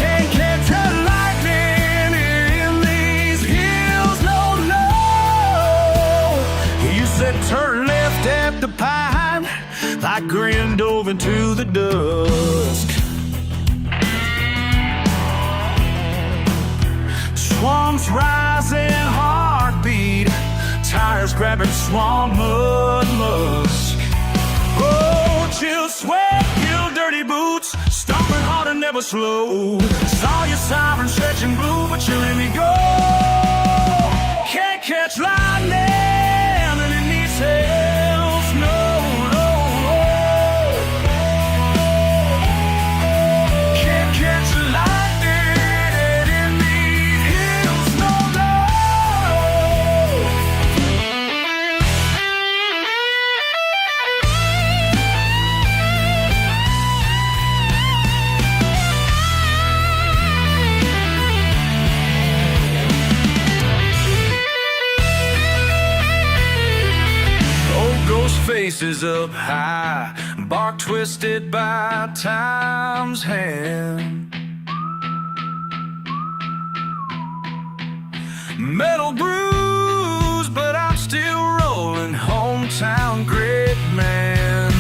Can't catch a lightning in these hills, no, no. You said turn left at the pine, I grinned over into the dusk. Swamps rising, heartbeat, tires grabbing swamp mud musk. Oh, chill sweat, you dirty boots, stomping hard and never slow. Saw your siren stretching blue, but you let me go. Can't catch lightning in these hills, no, no, no. Can't catch lightning in these hills, no, no. Faces up high, bark twisted by time's hand. Metal bruised, but I'm still rolling, hometown great man.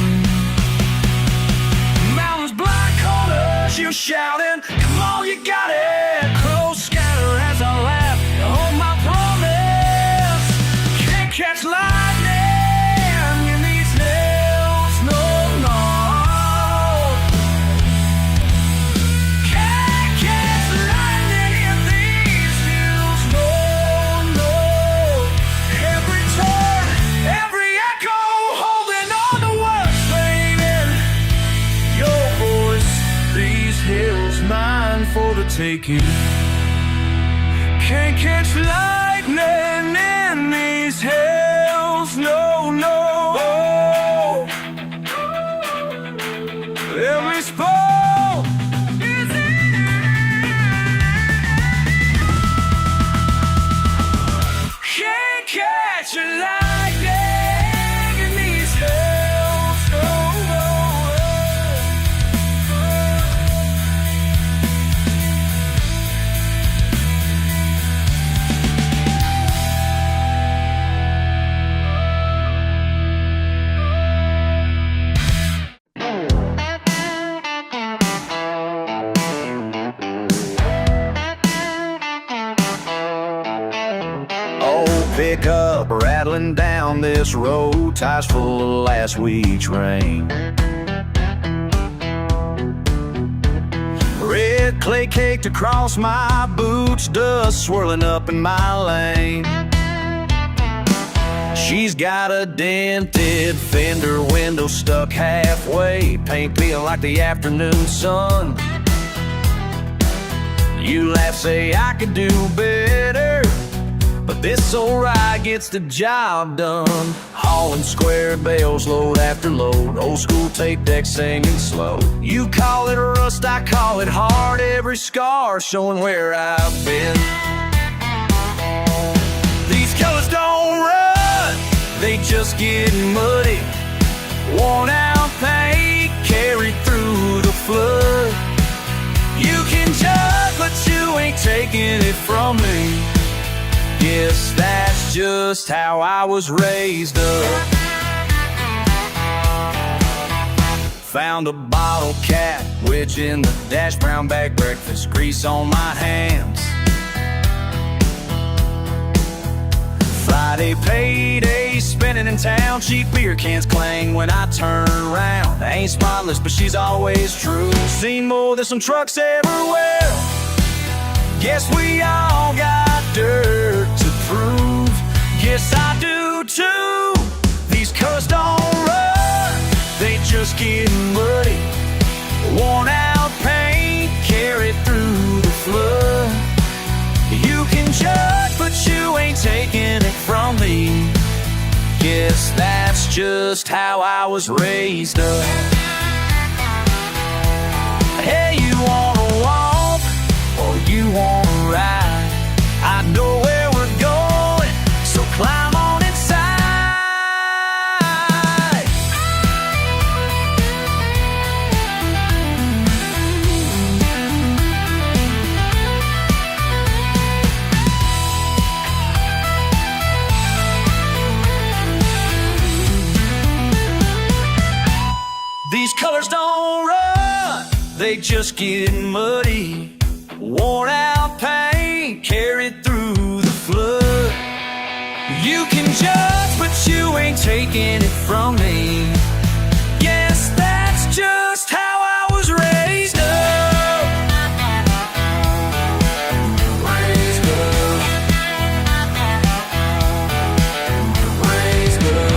Mountains black corners, you shouting, come on, you got it. Crows scatter as I laugh, hold my promise. Can't catch lightning in these hills, no, no. take it. Can't catch lightning in these hills, no, no. Every spot is can't catch a lightning in these hills, no, pick up, rattling down this road, tires full of last week's rain. Red clay caked across my boots, dust swirling up in my lane. She's got a dented fender window stuck halfway, paint peeling like the afternoon sun. You laugh, say I could do better, but this old ride gets the job done. Hauling square bales, load after load, old school tape deck singing slow. You call it rust, I call it hard, every scar showing where I've been. These colors don't run, they just get muddy. Worn out paint carried through the flood. You can judge, but you ain't taking it from me. Yes, that's just how I was raised up. Found a bottle cap, which in the dash, brown bag breakfast, grease on my hands. Friday payday, spinning in town, cheap beer cans clang when I turn around. I ain't spotless, but she's always true. Seen more than some trucks everywhere. Guess we all got dirt to prove. Yes, I do too. These colors don't run, they just get muddy. Worn out paint carried through the flood. You can judge, but you ain't taking it from me. Yes, that's just how I was raised up. Hey, you wanna walk or you wanna ride? I know where we're going, so climb on inside. These colors don't run, they just get muddy. Worn out paint carried through the flood. You can judge, but you ain't taking it from me. Yes, that's just how I was raised up. Raised up. Raised up.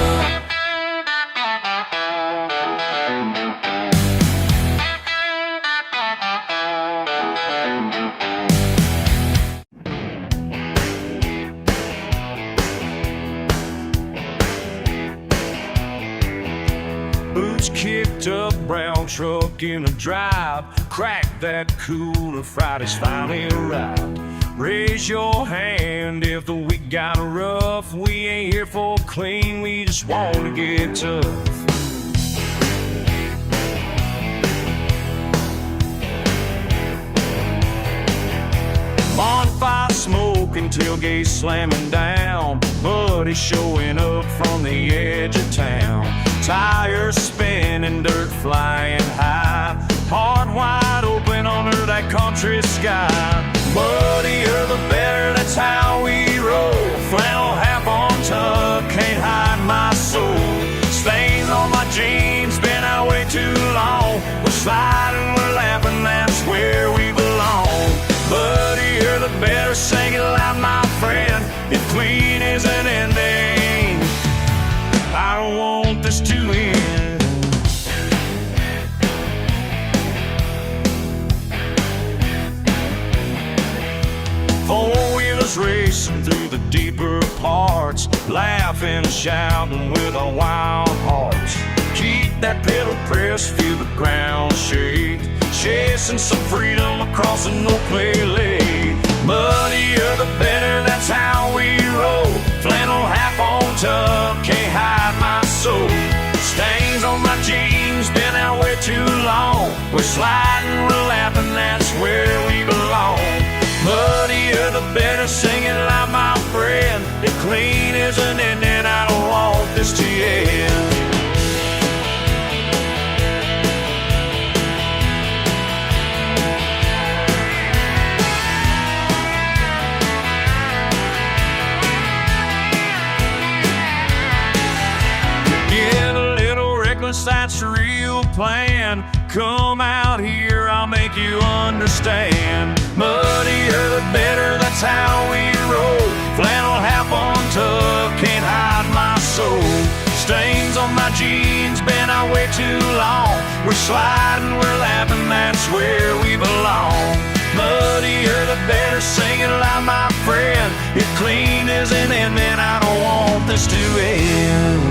Boots kicked up, brown truck in a drive. Cracked that cooler, Friday's finally arrived. Raise your hand if the week got rough. We ain't here for clean, we just wanna get tough. Bonfire smoking, tailgates slamming down. Buddy showing up from the edge of town. Tires spinning, dirt flying high. Heart wide open under that country sky. Muddier the better, that's how we roll. Flannel half on tuck, can't hide my soul. Stains on my jeans, been out way too long. We're sliding, we're laughing, that's where we belong. Muddier the better, sing it loud, my friend. If clean is an ending, I don't want this to end. us racing through the deeper parts, laughing and shouting with our wild hearts. Keep that pedal pressed, feel the ground shake, chasing some freedom across an old clay lake. Muddier the better, that's how we roll. Flannel half on tuck, can't hide my soul. Stains on my jeans, been out way too long. We're sliding, we're laughing, that's where we belong. Muddier the better, singing like my friend. If clean isn't in it, I don't want this to end. That's a real plan. Come out here, I'll make you understand. Muddier the better, that's how we roll. Flannel half on tuck, can't hide my soul. Stains on my jeans, been out way too long. We're sliding, we're laughing, that's where we belong. Muddier the better, singing like my friend. If clean isn't in, then I don't want this to end.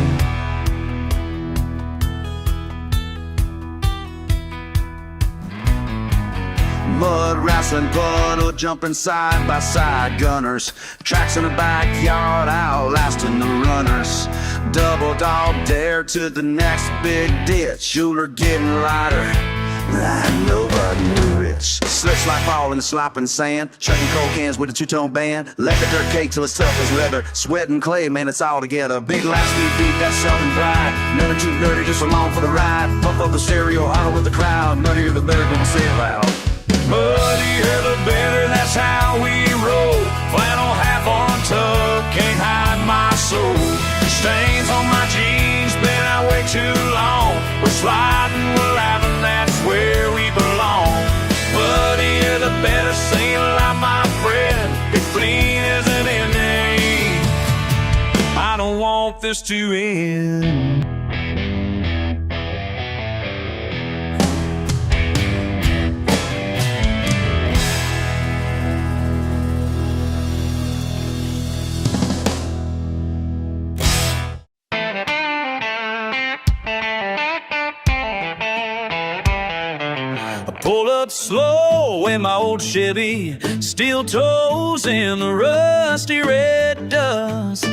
Mud wrestling, puddle jumping side by side, gunners. Tracks in the backyard, outlasting the runners. Double dog dare to the next big ditch. Schuler getting lighter, nobody knew it. Slips like fall in the slopping sand, chucking cold cans with a two-tone band. Let the dirt cake till it's tough as leather. Sweat and clay, man, it's all together. Big last beat, that's southern pride. Never too dirty, just along for the ride. Pump up the stereo, holler with the crowd. Muddier the better, gonna say it loud. Muddier the better, that's how we roll. Flannel half on tuck, can't hide my soul. Stains on my jeans, been out way too long. We're sliding, we're laughing, that's where we belong. Muddier the better, singing like my friend. If clean isn't in me, I don't want this to end. Pull up slow in my old Chevy, steel toes in the rusty red dust.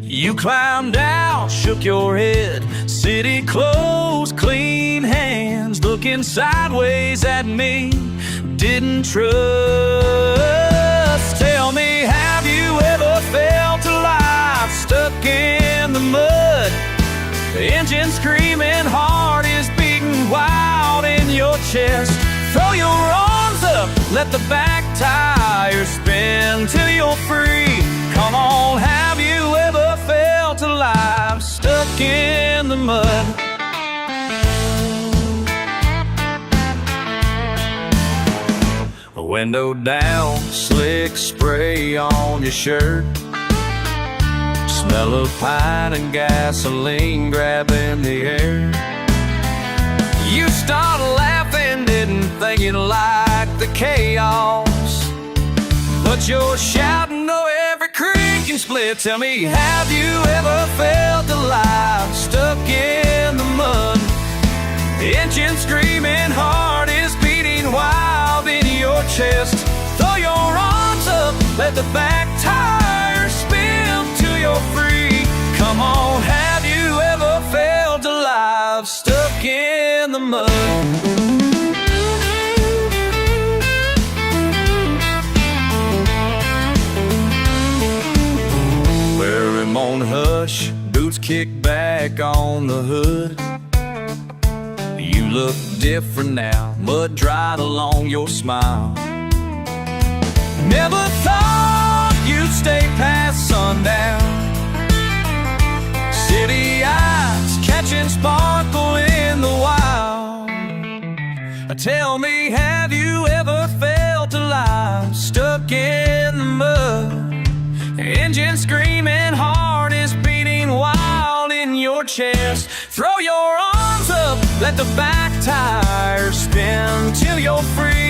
You climbed out, shook your head, city clothes, clean hands, looking sideways at me, didn't trust. Tell me, have you ever felt alive, stuck in the mud? The engine screaming, heart is beating wild in your chest. Throw your arms up, let the back tires spin till you're free. Come on, have you ever felt alive, stuck in the mud? Window down, slick spray on your shirt. Smell of pine and gasoline grabbing the air. You started laughing, didn't think you'd like the chaos, but you're shouting, oh, every creek and split. Tell me, have you ever felt alive, stuck in the mud? The engine screaming, heart is beating wild in your chest. Throw your arms up, let the back tires spin till you're free. Come on, have you ever felt alive, stuck in the mud? Wear him on hush, boots kick back on the hood. You look different now, mud dried along your smile. Never thought you'd stay past sundown. City eyes catching sparkle in the wild. Tell me, have you ever felt alive, stuck in the mud? Engine screaming, heart is beating wild in your chest. Throw your arms up, let the back tires spin till you're free.